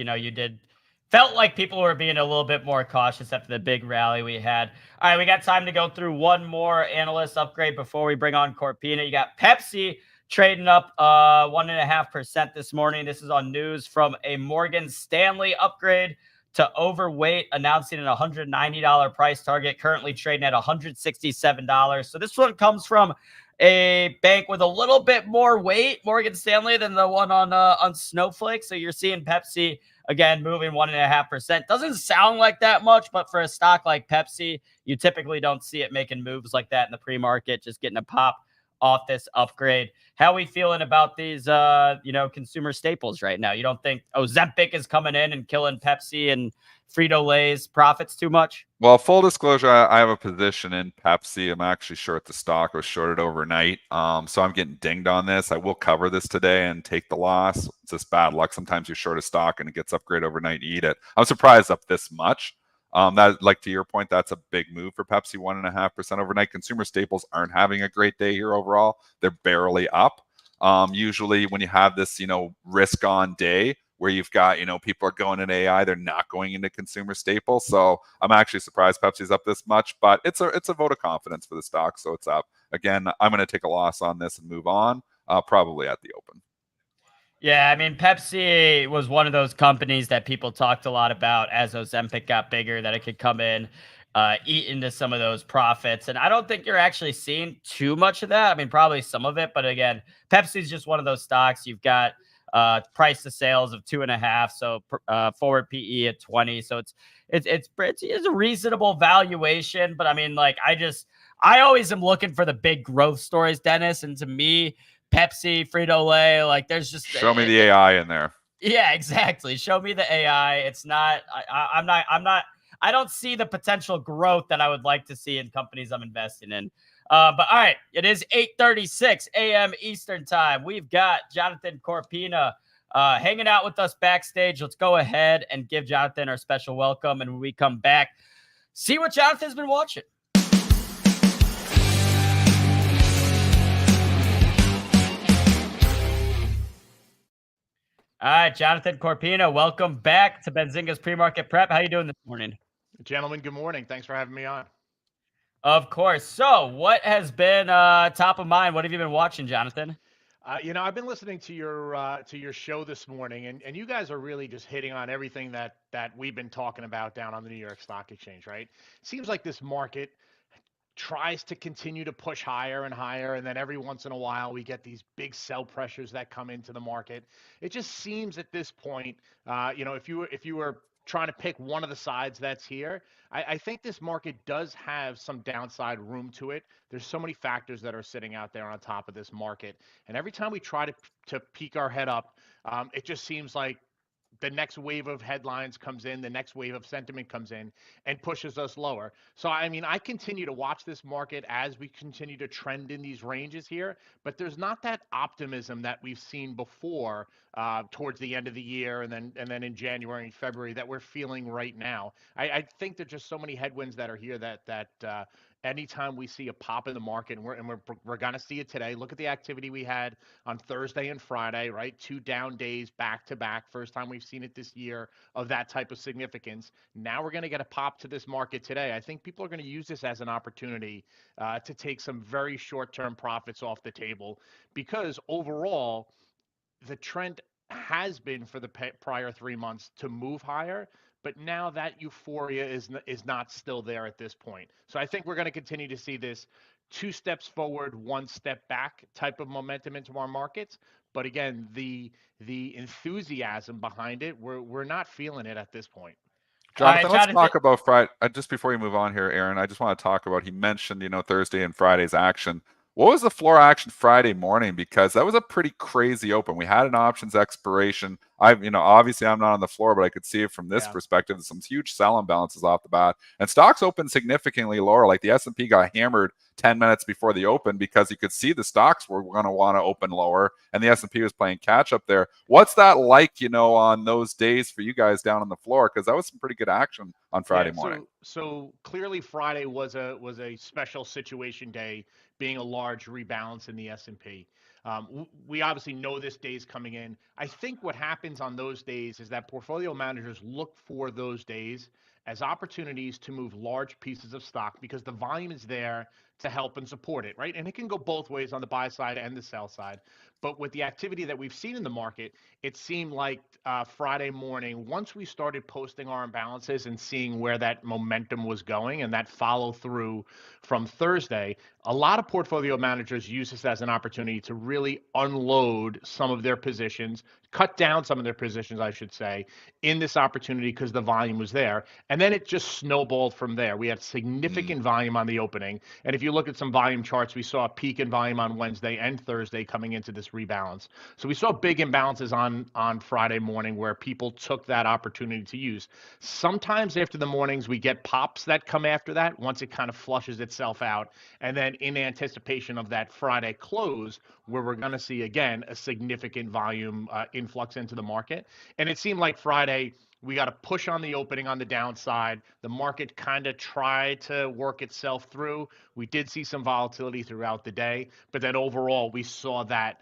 felt like people were being a little bit more cautious after the big rally we had. All right, we got time to go through one more analyst upgrade before we bring on Corpina. You got Pepsi trading up 1.5% this morning. This is on news from a Morgan Stanley upgrade to overweight, announcing an $190 price target, currently trading at $167. So this one comes from a bank with a little bit more weight, Morgan Stanley, than the one on Snowflake. So you're seeing Pepsi again moving 1.5%. Doesn't sound like that much, but for a stock like Pepsi, you typically don't see it making moves like that in the pre-market, just getting a pop off this upgrade. How are we feeling about these, consumer staples right now? You don't think Ozempic is coming in and killing Pepsi and Frito-Lay's profits too much?
Well, full disclosure, I have a position in Pepsi. I'm actually short the stock. I was shorted overnight. So I'm getting dinged on this. I will cover this today and take the loss. It's just bad luck. Sometimes you're short a stock and it gets upgraded overnight, you eat it. I'm surprised up this much. That, like to your point, that's a big move for Pepsi, 1.5% overnight. Consumer staples aren't having a great day here overall. They're barely up. Usually when you have this, risk on day where you've got, people are going in AI, they're not going into consumer staples. So I'm actually surprised Pepsi's up this much, but it's a vote of confidence for the stock. So it's up. Again, I'm going to take a loss on this and move on, probably at the open.
Yeah, I mean, Pepsi was one of those companies that people talked a lot about as Ozempic got bigger, that it could come in, eat into some of those profits. And I don't think you're actually seeing too much of that. I mean, probably some of it, but again, Pepsi is just one of those stocks. You've got price to sales of 2.5, so forward PE at 20. So it's a reasonable valuation. But I mean, like, I always am looking for the big growth stories, Dennis. And to me, Pepsi, Frito-Lay, like there's just
show me the AI in there.
Yeah, exactly. Show me the AI. It's not. I'm not. I don't see the potential growth that I would like to see in companies I'm investing in. But all right, it is 8:36 a.m. Eastern time. We've got Jonathan Corpina hanging out with us backstage. Let's go ahead and give Jonathan our special welcome, and when we come back, see what Jonathan's been watching. All right, Jonathan Corpina, welcome back to Benzinga's Pre-Market Prep. How you doing this morning?
Gentlemen, good morning. Thanks for having me on.
Of course. So what has been top of mind? What have you been watching, Jonathan?
I've been listening to your show this morning, and you guys are really just hitting on everything that we've been talking about down on the New York Stock Exchange, right? Seems like this market tries to continue to push higher and higher, and then every once in a while we get these big sell pressures that come into the market. It just seems at this point, if you were trying to pick one of the sides that's here, I think this market does have some downside room to it. There's so many factors that are sitting out there on top of this market, and every time we try to peek our head up, it just seems like the next wave of headlines comes in, the next wave of sentiment comes in and pushes us lower. So, I mean, I continue to watch this market as we continue to trend in these ranges here, but there's not that optimism that we've seen before towards the end of the year and then in January and February that we're feeling right now. I think there's just so many headwinds that are here that anytime we see a pop in the market, and we're going to see it today. Look at the activity we had on Thursday and Friday, right? 2 down days back to back. First time we've seen it this year of that type of significance. Now we're going to get a pop to this market today. I think people are going to use this as an opportunity to take some very short-term profits off the table, because overall the trend has been for the prior 3 months to move higher, but now that euphoria is not still there at this point. So I think we're going to continue to see this 2 steps forward, 1 step back type of momentum into our markets. But again, the enthusiasm behind it, we're not feeling it at this point.
Jonathan, let's talk about Friday. Just before you move on here, Aaron, I just want to talk about, he mentioned, Thursday and Friday's action. What was the floor action Friday morning? Because that was a pretty crazy open. We had an options expiration. Obviously I'm not on the floor, but I could see it from this perspective. Some huge sell imbalances off the bat, and stocks opened significantly lower. Like the S&P got hammered 10 minutes before the open because you could see the stocks were going to want to open lower, and the S&P was playing catch up there. What's that like, on those days for you guys down on the floor? Because that was some pretty good action on Friday morning.
So clearly Friday was a special situation day, being a large rebalance in the S&P. We obviously know this day's coming in. I think what happens on those days is that portfolio managers look for those days as opportunities to move large pieces of stock because the volume is there to help and support it, right? And it can go both ways on the buy side and the sell side. But with the activity that we've seen in the market, it seemed like Friday morning, once we started posting our imbalances and seeing where that momentum was going and that follow through from Thursday, a lot of portfolio managers use this as an opportunity to really unload some of their positions, cut down some of their positions, I should say, in this opportunity because the volume was there. And then it just snowballed from there. We had significant volume on the opening. And if you look at some volume charts, we saw a peak in volume on Wednesday and Thursday coming into this rebalance. So we saw big imbalances on Friday morning where people took that opportunity to use. Sometimes after the mornings, we get pops that come after that once it kind of flushes itself out. And then in anticipation of that Friday close, where we're going to see again a significant volume influx into the market. And it seemed like Friday we got a push on the opening on the downside. The market kind of tried to work itself through. We did see some volatility throughout the day, but then overall we saw that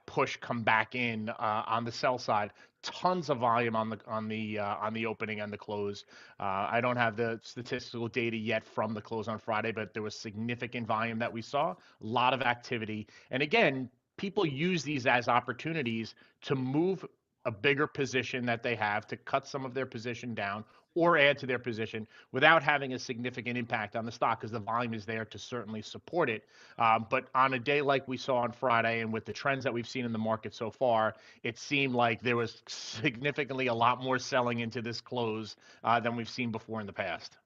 push come back in on the sell side. Tons of volume on the opening and the close. I don't have the statistical data yet from the close on Friday, but there was significant volume that we saw. A lot of activity, and again, people use these as opportunities to move a bigger position that they have, to cut some of their position down or add to their position without having a significant impact on the stock because the volume is there to certainly support it. But on a day like we saw on Friday and with the trends that we've seen in the market so far, it seemed like there was significantly a lot more selling into this close than we've seen before in the past.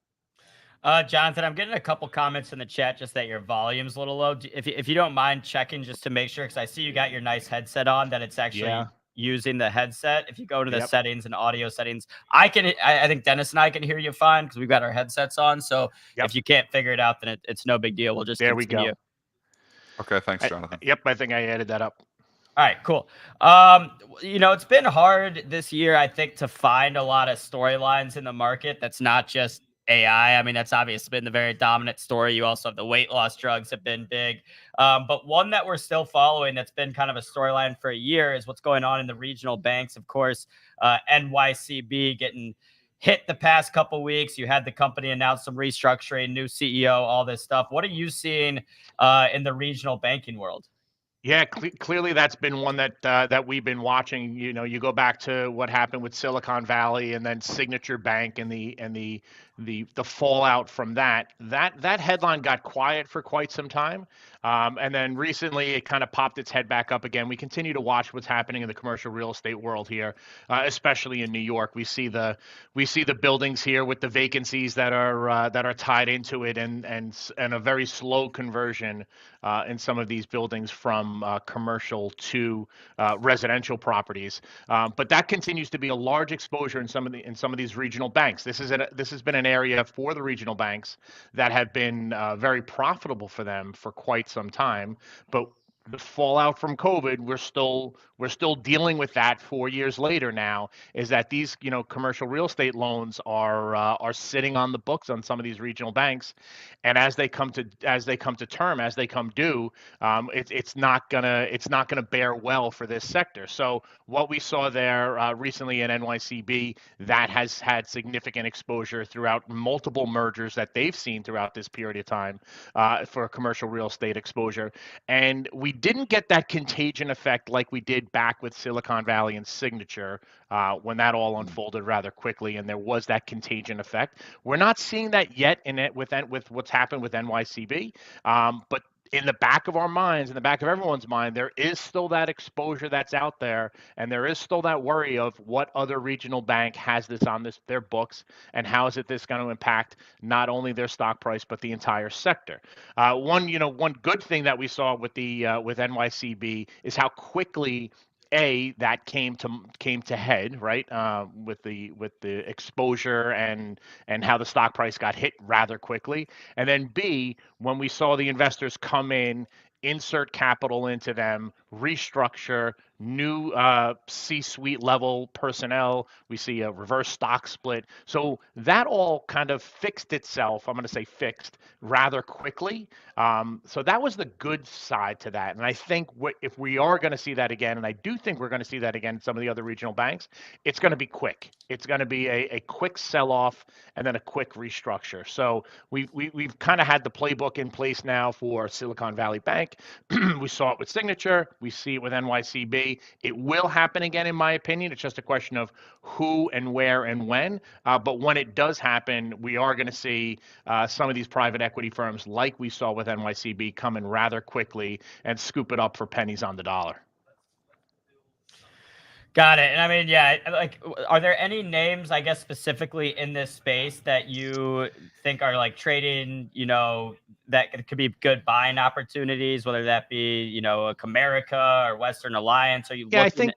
Jonathan, I'm getting a couple comments in the chat just that your volume's a little low. If you don't mind checking just to make sure, because I see you got your nice headset on, that it's actually using the headset. If you go to the settings and audio settings, I think Dennis and I can hear you fine because we've got our headsets on. So if you can't figure it out, then it's no big deal. We'll just continue.
We go.
Okay, thanks, Jonathan.
I think I added that up.
All right, cool. It's been hard this year, I think, to find a lot of storylines in the market that's not just AI. I mean, that's obviously been the very dominant story. You also have the weight loss drugs have been big. But one that we're still following that's been kind of a storyline for a year is what's going on in the regional banks. Of course, NYCB getting hit the past couple weeks. You had the company announce some restructuring, new CEO, all this stuff. What are you seeing in the regional banking world?
Yeah, clearly that's been one that we've been watching. You go back to what happened with Silicon Valley and then Signature Bank and the fallout from that. That headline got quiet for quite some time, and then recently it kind of popped its head back up again. We continue to watch what's happening in the commercial real estate world here, especially in New York. We see the buildings here with the vacancies that are tied into it, and a very slow conversion in some of these buildings from commercial to residential properties. But that continues to be a large exposure in some of these regional banks. This has been an area for the regional banks that have been very profitable for them for quite some time. But the fallout from COVID, we're still dealing with that 4 years later now, is that these commercial real estate loans are sitting on the books on some of these regional banks, and as they come to term, as they come due, it's not gonna bear well for this sector. So what we saw there recently in NYCB, that has had significant exposure throughout multiple mergers that they've seen throughout this period of time for commercial real estate exposure, and we didn't get that contagion effect like we did back with Silicon Valley and Signature when that all unfolded rather quickly, and there was that contagion effect. We're not seeing that yet with what's happened with NYCB, but in the back of our minds, in the back of everyone's mind, there is still that exposure that's out there, and there is still that worry of what other regional bank has this on their books, and how is this going to impact not only their stock price but the entire sector. One good thing that we saw with NYCB is how quickly that came to head, right? With the exposure and how the stock price got hit rather quickly, and then B, when we saw the investors come in, insert capital into them, restructure, new C-suite level personnel. We see a reverse stock split. So that all kind of fixed itself. I'm going to say fixed rather quickly. So that was the good side to that. And I think if we are going to see that again, and I do think we're going to see that again in some of the other regional banks, it's going to be quick. It's going to be a quick sell-off and then a quick restructure. So we've kind of had the playbook in place now for Silicon Valley Bank. We saw it with Signature. We see it with NYCB. It will happen again, in my opinion. It's just a question of who and where and when. But when it does happen, we are going to see some of these private equity firms, like we saw with NYCB, come in rather quickly and scoop it up for pennies on the dollar.
Got it. And I mean, yeah, like, are there any names, I guess, specifically in this space that you think are like trading, that could be good buying opportunities, whether that be, a Comerica or Western Alliance? Are you
Yeah, I
looking
think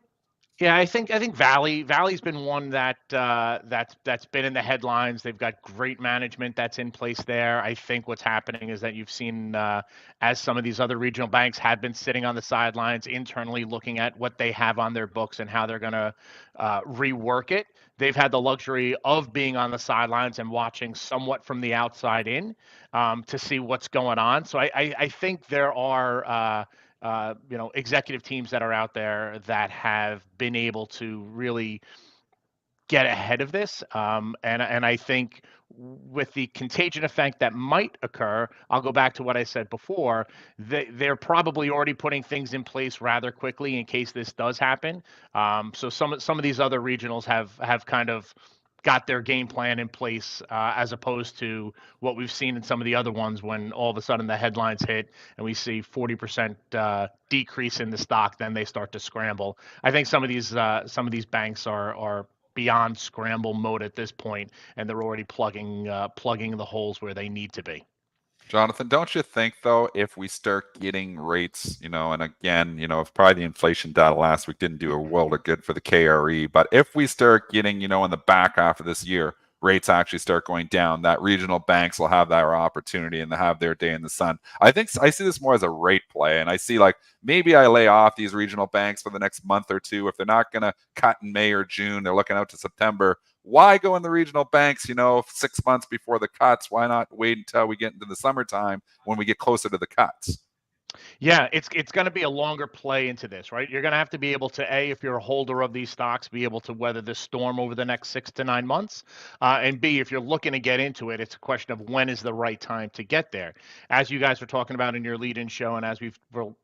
Yeah, I think Valley's been one that that's been in the headlines. They've got great management that's in place there. I think what's happening is that you've seen as some of these other regional banks have been sitting on the sidelines internally looking at what they have on their books and how they're going to rework it. They've had the luxury of being on the sidelines and watching somewhat from the outside in to see what's going on. So I think there are. Executive teams that are out there that have been able to really get ahead of this. And I think with the contagion effect that might occur, I'll go back to what I said before. They're probably already putting things in place rather quickly in case this does happen. So some of these other regionals have kind of got their game plan in place as opposed to what we've seen in some of the other ones when all of a sudden the headlines hit and we see 40% decrease in the stock, then they start to scramble. I think some of these banks are beyond scramble mode at this point, and they're already plugging the holes where they need to be.
Jonathan, don't you think though, if we start getting rates, and again, if probably the inflation data last week didn't do a world of good for the KRE, but if we start getting, in the back half of this year, rates actually start going down, that regional banks will have their opportunity and they have their day in the sun. I think I see this more as a rate play, and I see like maybe I lay off these regional banks for the next month or two. If they're not going to cut in May or June, they're looking out to September. Why go in the regional banks, 6 months before the cuts? Why not wait until we get into the summertime when we get closer to the cuts?
Yeah, it's going to be a longer play into this, right? You're going to have to be able to, if you're a holder of these stocks, be able to weather this storm over the next 6 to 9 months. And B, if you're looking to get into it, it's a question of when is the right time to get there. As you guys were talking about in your lead-in show, and as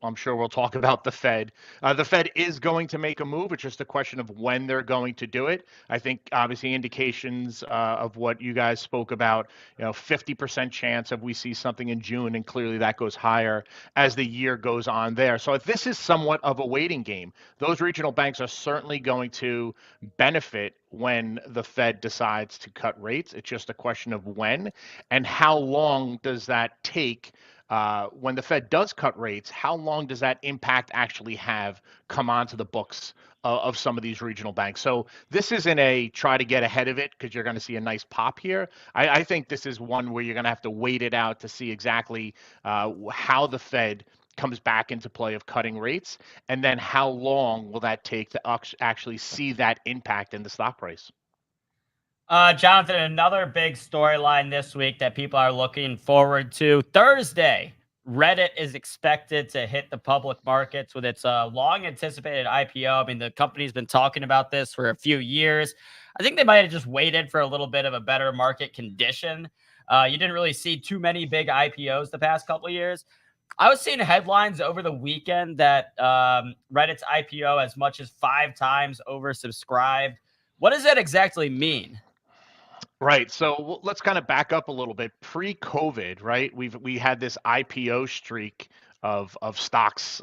I'm sure we'll talk about the Fed. The Fed is going to make a move. It's just a question of when they're going to do it. I think obviously indications of what you guys spoke about, 50% chance of we see something in June, and clearly that goes higher as the year goes on there. So this is somewhat of a waiting game. Those regional banks are certainly going to benefit when the Fed decides to cut rates. It's just a question of when and how long does that take. When the Fed does cut rates, how long does that impact actually have come onto the books of some of these regional banks? So this isn't a try to get ahead of it because you're going to see a nice pop here. I think this is one where you're going to have to wait it out to see exactly how the Fed comes back into play of cutting rates, and then how long will that take to actually see that impact in the stock price?
Jonathan, another big storyline this week that people are looking forward to. Thursday, Reddit is expected to hit the public markets with its long anticipated IPO. I mean, the company's been talking about this for a few years. I think they might have just waited for a little bit of a better market condition. You didn't really see too many big IPOs the past couple of years. I was seeing headlines over the weekend that Reddit's IPO as much as 5 times oversubscribed. What does that exactly mean?
Right. So let's kind of back up a little bit. Pre-COVID, right? We had this IPO streak of stocks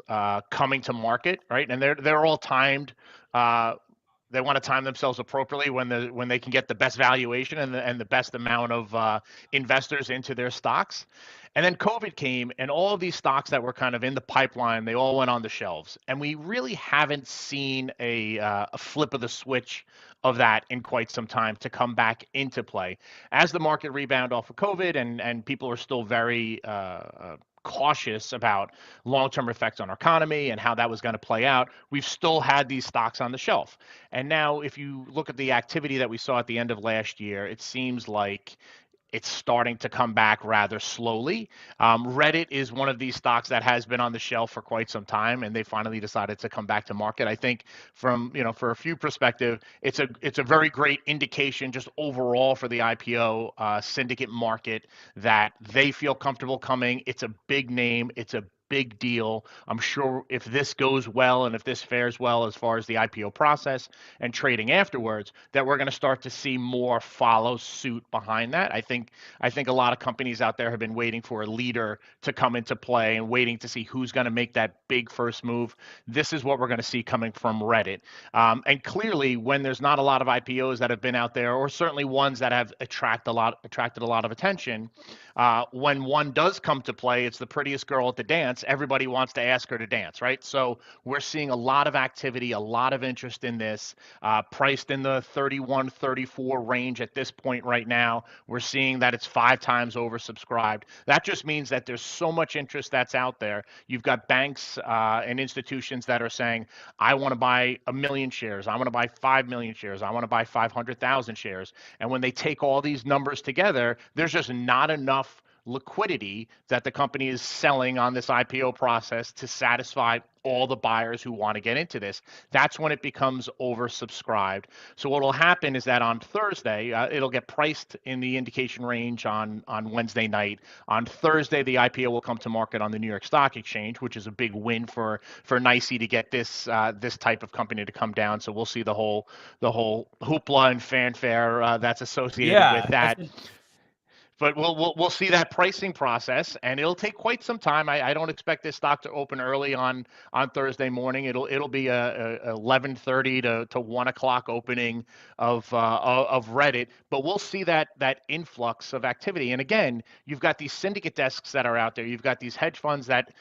coming to market, right? And they're all timed. They want to time themselves appropriately when they can get the best valuation and the best amount of investors into their stocks. And then COVID came, and all of these stocks that were kind of in the pipeline, they all went on the shelves. And we really haven't seen a flip of the switch of that in quite some time to come back into play. As the market rebound off of COVID, and people are still very cautious about long-term effects on our economy and how that was going to play out, we've still had these stocks on the shelf. And now if you look at the activity that we saw at the end of last year, it seems like it's starting to come back rather slowly. Reddit is one of these stocks that has been on the shelf for quite some time, and they finally decided to come back to market. I think from, for a few perspective, it's a very great indication just overall for the IPO syndicate market that they feel comfortable coming. It's a big name. It's a big deal. I'm sure if this goes well and if this fares well as far as the IPO process and trading afterwards, that we're going to start to see more follow suit behind that. I think a lot of companies out there have been waiting for a leader to come into play and waiting to see who's going to make that big first move. This is what we're going to see coming from Reddit. And clearly, when there's not a lot of IPOs that have been out there, or certainly ones that have attracted a lot of attention, when one does come to play, it's the prettiest girl at the dance. Everybody wants to ask her to dance, right? So we're seeing a lot of activity, a lot of interest in this, priced in the 31, 34 range at this point right now. We're seeing that it's 5 times oversubscribed. That just means that there's so much interest that's out there. You've got banks and institutions that are saying, I want to buy 1 million shares. I want to buy 5 million shares. I want to buy 500,000 shares. And when they take all these numbers together, there's just not enough liquidity that the company is selling on this IPO process to satisfy all the buyers who want to get into this. That's when it becomes oversubscribed. So what will happen is that on Thursday, it'll get priced in the indication range on Wednesday night. On Thursday, the IPO will come to market on the New York Stock Exchange, which is a big win for NYSE to get this this type of company to come down. So we'll see the whole hoopla and fanfare that's associated with that. But we'll see that pricing process, and it'll take quite some time. I don't expect this stock to open early on Thursday morning. It'll be a 11:30 to 1 o'clock opening of Reddit. But we'll see that influx of activity. And again, you've got these syndicate desks that are out there. You've got these hedge funds that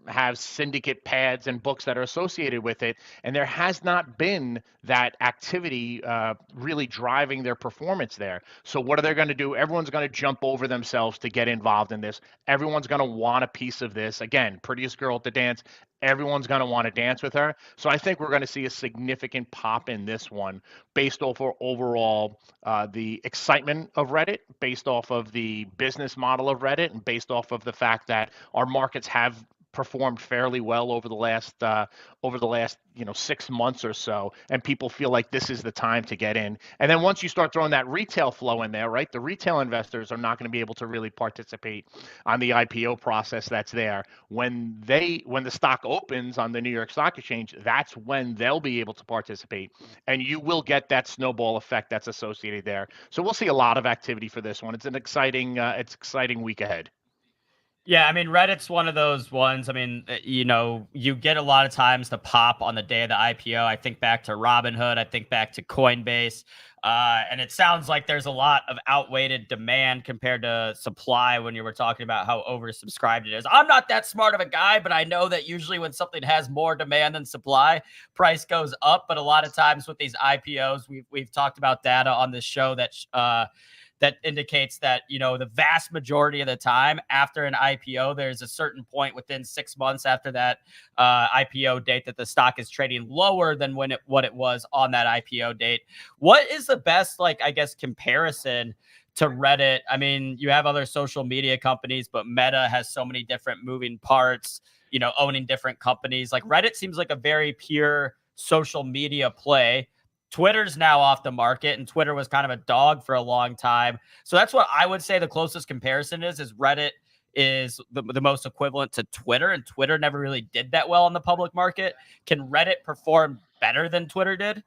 have syndicate pads and books that are associated with it. And there has not been that activity really driving their performance there. So what are they going to do? Everyone's going to jump over themselves to get involved in this. Everyone's going to want a piece of this. Again, prettiest girl at the dance. Everyone's going to want to dance with her. So I think we're going to see a significant pop in this one based off of overall the excitement of Reddit, based off of the business model of Reddit, and based off of the fact that our markets have performed fairly well over the last 6 months or so, and people feel like this is the time to get in. And then once you start throwing that retail flow in there, right, the retail investors are not going to be able to really participate on the IPO process that's there. When the stock opens on the New York Stock Exchange, that's when they'll be able to participate, and you will get that snowball effect that's associated there. So we'll see a lot of activity for this one. It's an exciting week ahead.
Yeah, I mean, Reddit's one of those ones. I mean, you get a lot of times to pop on the day of the IPO. I think back to Robinhood. I think back to Coinbase. And it sounds like there's a lot of outweighed demand compared to supply when you were talking about how oversubscribed it is. I'm not that smart of a guy, but I know that usually when something has more demand than supply, price goes up. But a lot of times with these IPOs, we've talked about data on this show that indicates that, the vast majority of the time after an IPO, there's a certain point within 6 months after that IPO date that the stock is trading lower than what it was on that IPO date. What is the best, comparison to Reddit? I mean, you have other social media companies, but Meta has so many different moving parts, owning different companies. Like Reddit seems like a very pure social media play. Twitter's now off the market, and Twitter was kind of a dog for a long time. So that's what I would say the closest comparison is Reddit is the most equivalent to Twitter, and Twitter never really did that well in the public market. Can Reddit perform better than Twitter did?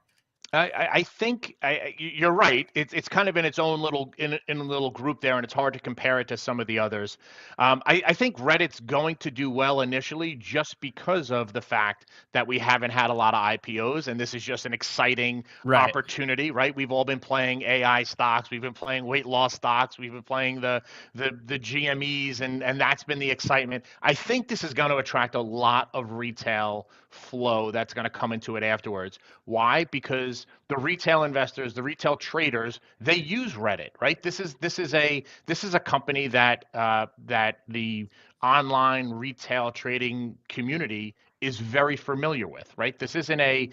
I think you're right. It's kind of in its own little in a little group there, and it's hard to compare it to some of the others. I think Reddit's going to do well initially just because of the fact that we haven't had a lot of IPOs, and this is just an exciting opportunity, right? We've all been playing AI stocks, we've been playing weight loss stocks, we've been playing the GMEs, and that's been the excitement. I think this is going to attract a lot of retail flow that's going to come into it afterwards. Why? Because the retail investors, the retail traders, they use Reddit, right? This is a company that the online retail trading community is very familiar with, right? This isn't a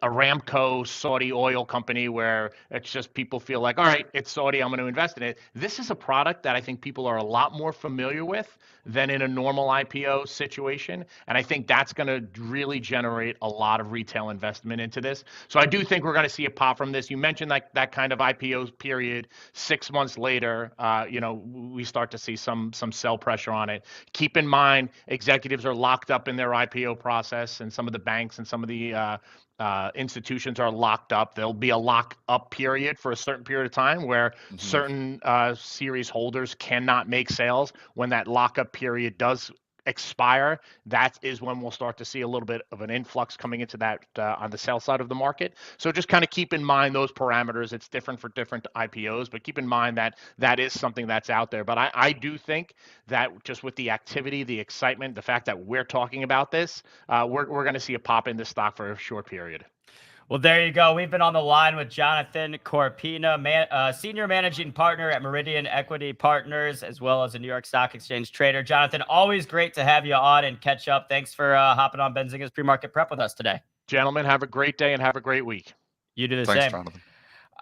Aramco Saudi oil company where it's just people feel like, all right, it's Saudi, I'm going to invest in it. This is a product that I think people are a lot more familiar with than in a normal IPO situation. And I think that's going to really generate a lot of retail investment into this. So I do think we're going to see a pop from this. You mentioned that kind of IPO period. 6 months later, we start to see some sell pressure on it. Keep in mind, executives are locked up in their IPO process, and some of the banks and some of the institutions are locked up. There'll be a lock-up period for a certain period of time where certain series holders cannot make sales. When that lock-up period does expire, that is when we'll start to see a little bit of an influx coming into that on the sell side of the market. So just kind of keep in mind those parameters. It's different for different IPOs, but keep in mind that that is something that's out there. But I do think that just with the activity, the excitement, the fact that we're talking about this, we're going to see a pop in this stock for a short period.
Well, there you go. We've been on the line with Jonathan Corpina, Senior Managing Partner at Meridian Equity Partners, as well as a New York Stock Exchange trader. Jonathan, always great to have you on and catch up. Thanks for hopping on Benzinga's pre-market prep with us today.
Gentlemen, have a great day and have a great week.
You do the
Thanks,
same.
Jonathan.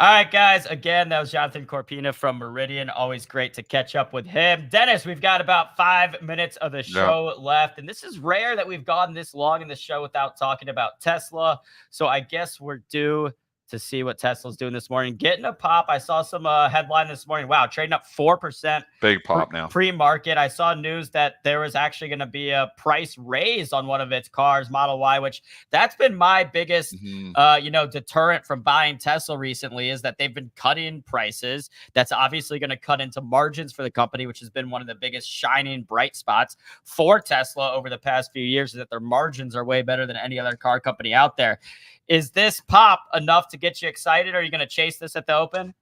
All right, guys. Again, that was Jonathan Corpina from Meridian. Always great to catch up with him. Dennis, we've got about 5 minutes of the show left, and this is rare that we've gone this long in the show without talking about Tesla. So I guess we're due to see what Tesla's doing this morning. Getting a pop. I saw some headline this morning. Wow, trading up 4%.
Big pop now.
Pre-market. I saw news that there was actually going to be a price raise on one of its cars, Model Y, which that's been my biggest, deterrent from buying Tesla recently, is that they've been cutting prices. That's obviously going to cut into margins for the company, which has been one of the biggest shining bright spots for Tesla over the past few years, is that their margins are way better than any other car company out there. Is this pop enough to get you excited? Or are you going to chase this at the open?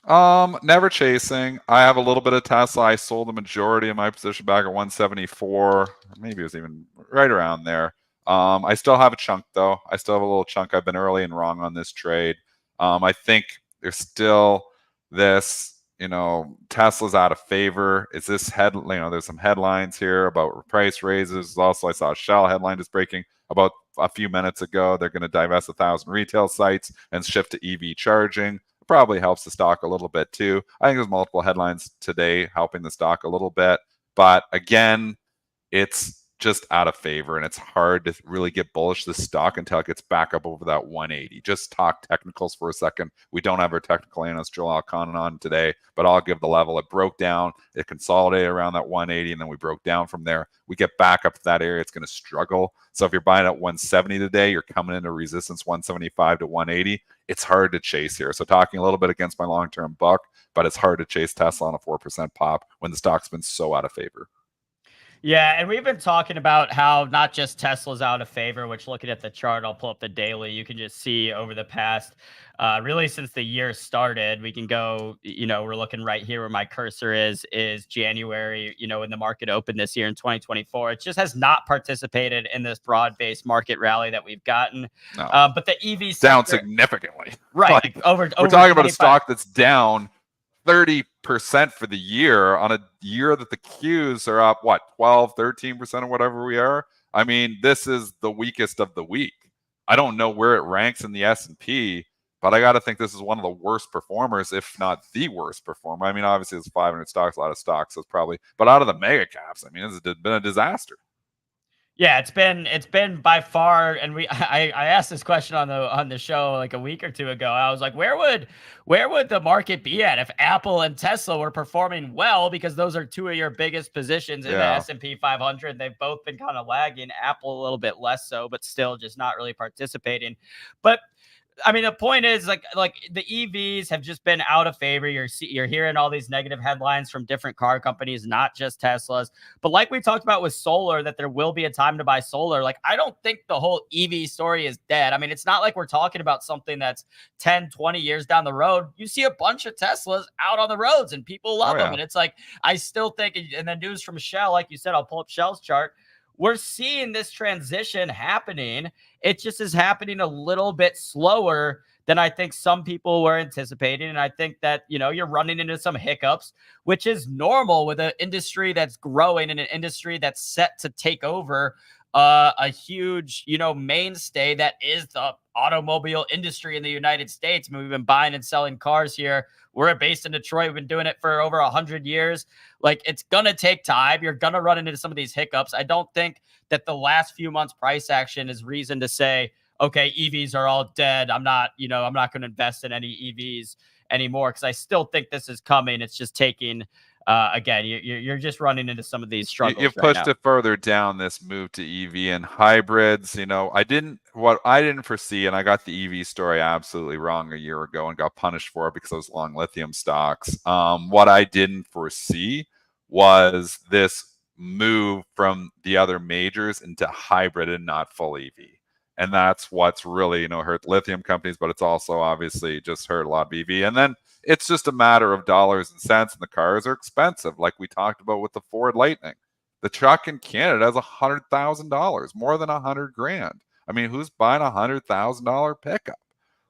Never chasing. I have a little bit of Tesla. I sold the majority of my position back at 174. Maybe it was even right around there. I still have a chunk though. I still have a little chunk. I've been early and wrong on this trade. I think there's still this, Tesla's out of favor. Is this there's some headlines here about price raises. Also, I saw a Shell headline just breaking about a few minutes ago. They're going to divest 1,000 retail sites and shift to EV charging. Probably helps the stock a little bit too. I think there's multiple headlines today helping the stock a little bit, but again, it's just out of favor, and it's hard to really get bullish this stock until it gets back up over that 180. Just talk technicals for a second. We don't have our technical analyst Joel Elconin on today, but I'll give the level. It broke down, it consolidated around that 180, and then we broke down from there. We get back up to that area, it's going to struggle. So if you're buying at 170 today, you're coming into resistance 175 to 180. It's hard to chase here. So talking a little bit against my long-term buck, but it's hard to chase Tesla on a 4% pop when the stock's been so out of favor.
Yeah, and we've been talking about how not just Tesla's out of favor, which looking at the chart, I'll pull up the daily, you can just see over the past, really since the year started, we can go, we're looking right here where my cursor is January, when the market opened this year in 2024. It just has not participated in this broad-based market rally that we've gotten.
No.
But the EV
down significantly.
Right.
We're talking about a stock that's down 30% for the year on a year that the Qs are up, 12, 13% or whatever we are. I mean, this is the weakest of the weak. I don't know where it ranks in the S&P, but I got to think this is one of the worst performers, if not the worst performer. I mean, obviously it's 500 stocks, a lot of stocks, so it's probably, but out of the mega caps, I mean, this has been a disaster.
Yeah, it's been by far, and I asked this question on the show like a week or two ago. I was like, where would the market be at if Apple and Tesla were performing well? Because those are two of your biggest positions in the S&P 500. They've both been kind of lagging. Apple a little bit less so, but still just not really participating. But I mean, the point is like the EVs have just been out of favor. You're hearing all these negative headlines from different car companies, not just Teslas. But like we talked about with solar, that there will be a time to buy solar. Like, I don't think the whole EV story is dead. I mean, it's not like we're talking about something that's 10, 20 years down the road. You see a bunch of Teslas out on the roads and people love them. And it's like, I still think, and then news from Shell, like you said, I'll pull up Shell's chart. We're seeing this transition happening. It just is happening a little bit slower than I think some people were anticipating. And I think that, you're running into some hiccups, which is normal with an industry that's growing and an industry that's set to take over a huge, mainstay that is the automobile industry in the United States. I mean, we've been buying and selling cars here. We're based in Detroit. We've been doing it for over 100 years. Like, it's going to take time. You're going to run into some of these hiccups. I don't think that the last few months price action is reason to say, okay, EVs are all dead. I'm not going to invest in any EVs anymore, because I still think this is coming. It's just taking, again, you're just running into some of these struggles.
You've pushed it further down, this move to EV and hybrids. What I didn't foresee, and I got the EV story absolutely wrong a year ago and got punished for it because I was long lithium stocks. What I didn't foresee was this move from the other majors into hybrid and not full EV. And that's what's really, hurt lithium companies, but it's also obviously just hurt a lot of EV. And then it's just a matter of dollars and cents, and the cars are expensive, like we talked about with the Ford Lightning. The truck in Canada has $100,000, more than $100,000. I mean, who's buying $100,000 pickup?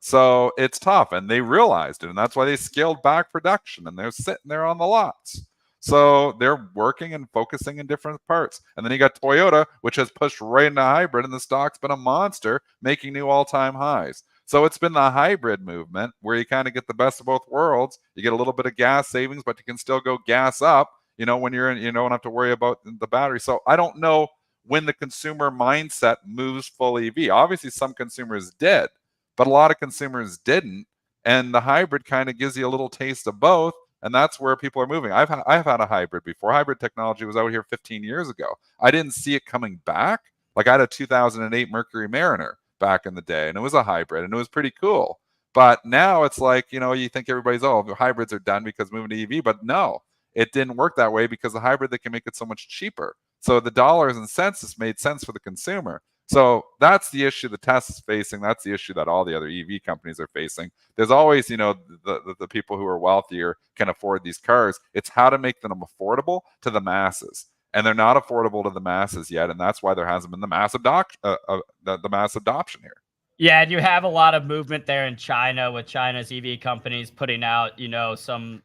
So it's tough, and they realized it, and that's why they scaled back production, and they're sitting there on the lots. So they're working and focusing in different parts. And then you got Toyota, which has pushed right into hybrid, and the stock's been a monster, making new all-time highs. So it's been the hybrid movement where you kind of get the best of both worlds. You get a little bit of gas savings, but you can still go gas up, when you're in, you don't have to worry about the battery. So I don't know when the consumer mindset moves full EV. Obviously, some consumers did, but a lot of consumers didn't. And the hybrid kind of gives you a little taste of both. And that's where people are moving. I've had a hybrid before. Hybrid technology was out here 15 years ago. I didn't see it coming back. Like, I had a 2008 Mercury Mariner back in the day, and it was a hybrid, and it was pretty cool. But now it's like, you think everybody's, hybrids are done because moving to EV. But no, it didn't work that way, because the hybrid, they can make it so much cheaper. So the dollars and cents has made sense for the consumer. So that's the issue that Tesla's facing. That's the issue that all the other EV companies are facing. There's always, the people who are wealthier can afford these cars. It's how to make them affordable to the masses. And they're not affordable to the masses yet. And that's why there hasn't been the mass adoption here.
Yeah, and you have a lot of movement there in China, with China's EV companies putting out, some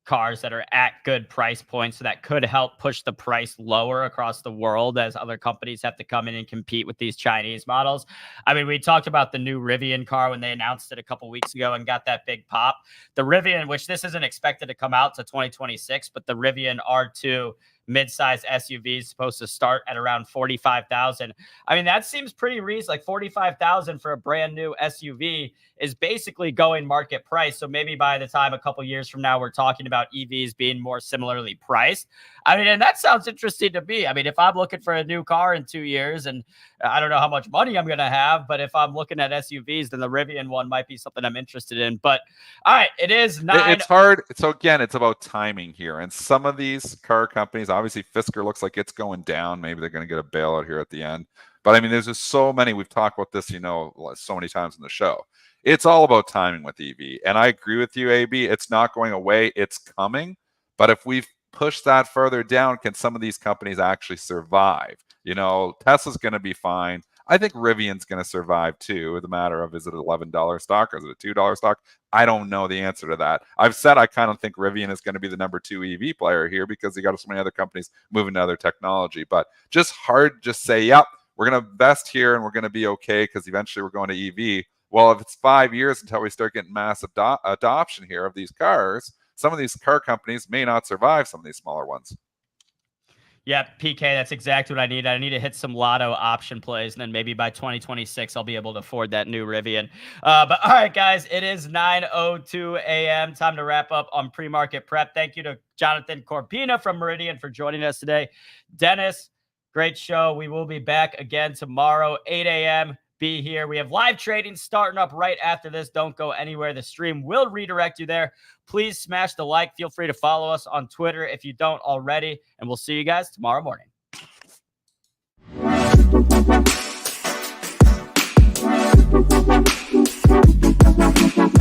cars that are at good price points, so that could help push the price lower across the world as other companies have to come in and compete with these Chinese models. I mean, we talked about the new Rivian car when they announced it a couple weeks ago and got that big pop. The Rivian, which this isn't expected to come out to 2026, but the Rivian R2 mid-size SUV is supposed to start at around $45,000. I mean, that seems pretty reasonable. Like, $45,000 for a brand new SUV is basically going market price. So maybe by the time a couple years from now, we're talking about EVs being more similarly priced. I mean, and that sounds interesting to me. I mean, if I'm looking for a new car in 2 years, and I don't know how much money I'm going to have, but if I'm looking at SUVs, then the Rivian one might be something I'm interested in. But all right, it is 9.
It's hard. So again, it's about timing here. And some of these car companies, obviously Fisker looks like it's going down. Maybe they're going to get a bailout here at the end. But I mean, there's just so many. We've talked about this, so many times in the show. It's all about timing with EV. And I agree with you, AB. It's not going away. It's coming. But if we push that further down, can some of these companies actually survive? Tesla's going to be fine. I think Rivian's going to survive too. It's a matter of, is it an $11 stock or is it a $2 stock? I don't know the answer to that. I've said I kind of think Rivian is going to be the number 2 EV player here, because you got so many other companies moving to other technology. But just hard to say, yep, we're going to invest here and we're going to be okay because eventually we're going to EV. Well, if it's 5 years until we start getting mass adoption here of these cars, some of these car companies may not survive some of these smaller ones.
Yeah, PK, that's exactly what I need. I need to hit some lotto option plays, and then maybe by 2026, I'll be able to afford that new Rivian. But all right, guys, it is 9:02 a.m. Time to wrap up on pre-market prep. Thank you to Jonathan Corpina from Meridian for joining us today. Dennis, great show. We will be back again tomorrow, 8 a.m. Be here. We have live trading starting up right after this. Don't go anywhere. The stream will redirect you there. Please smash the like. Feel free to follow us on Twitter if you don't already. And we'll see you guys tomorrow morning.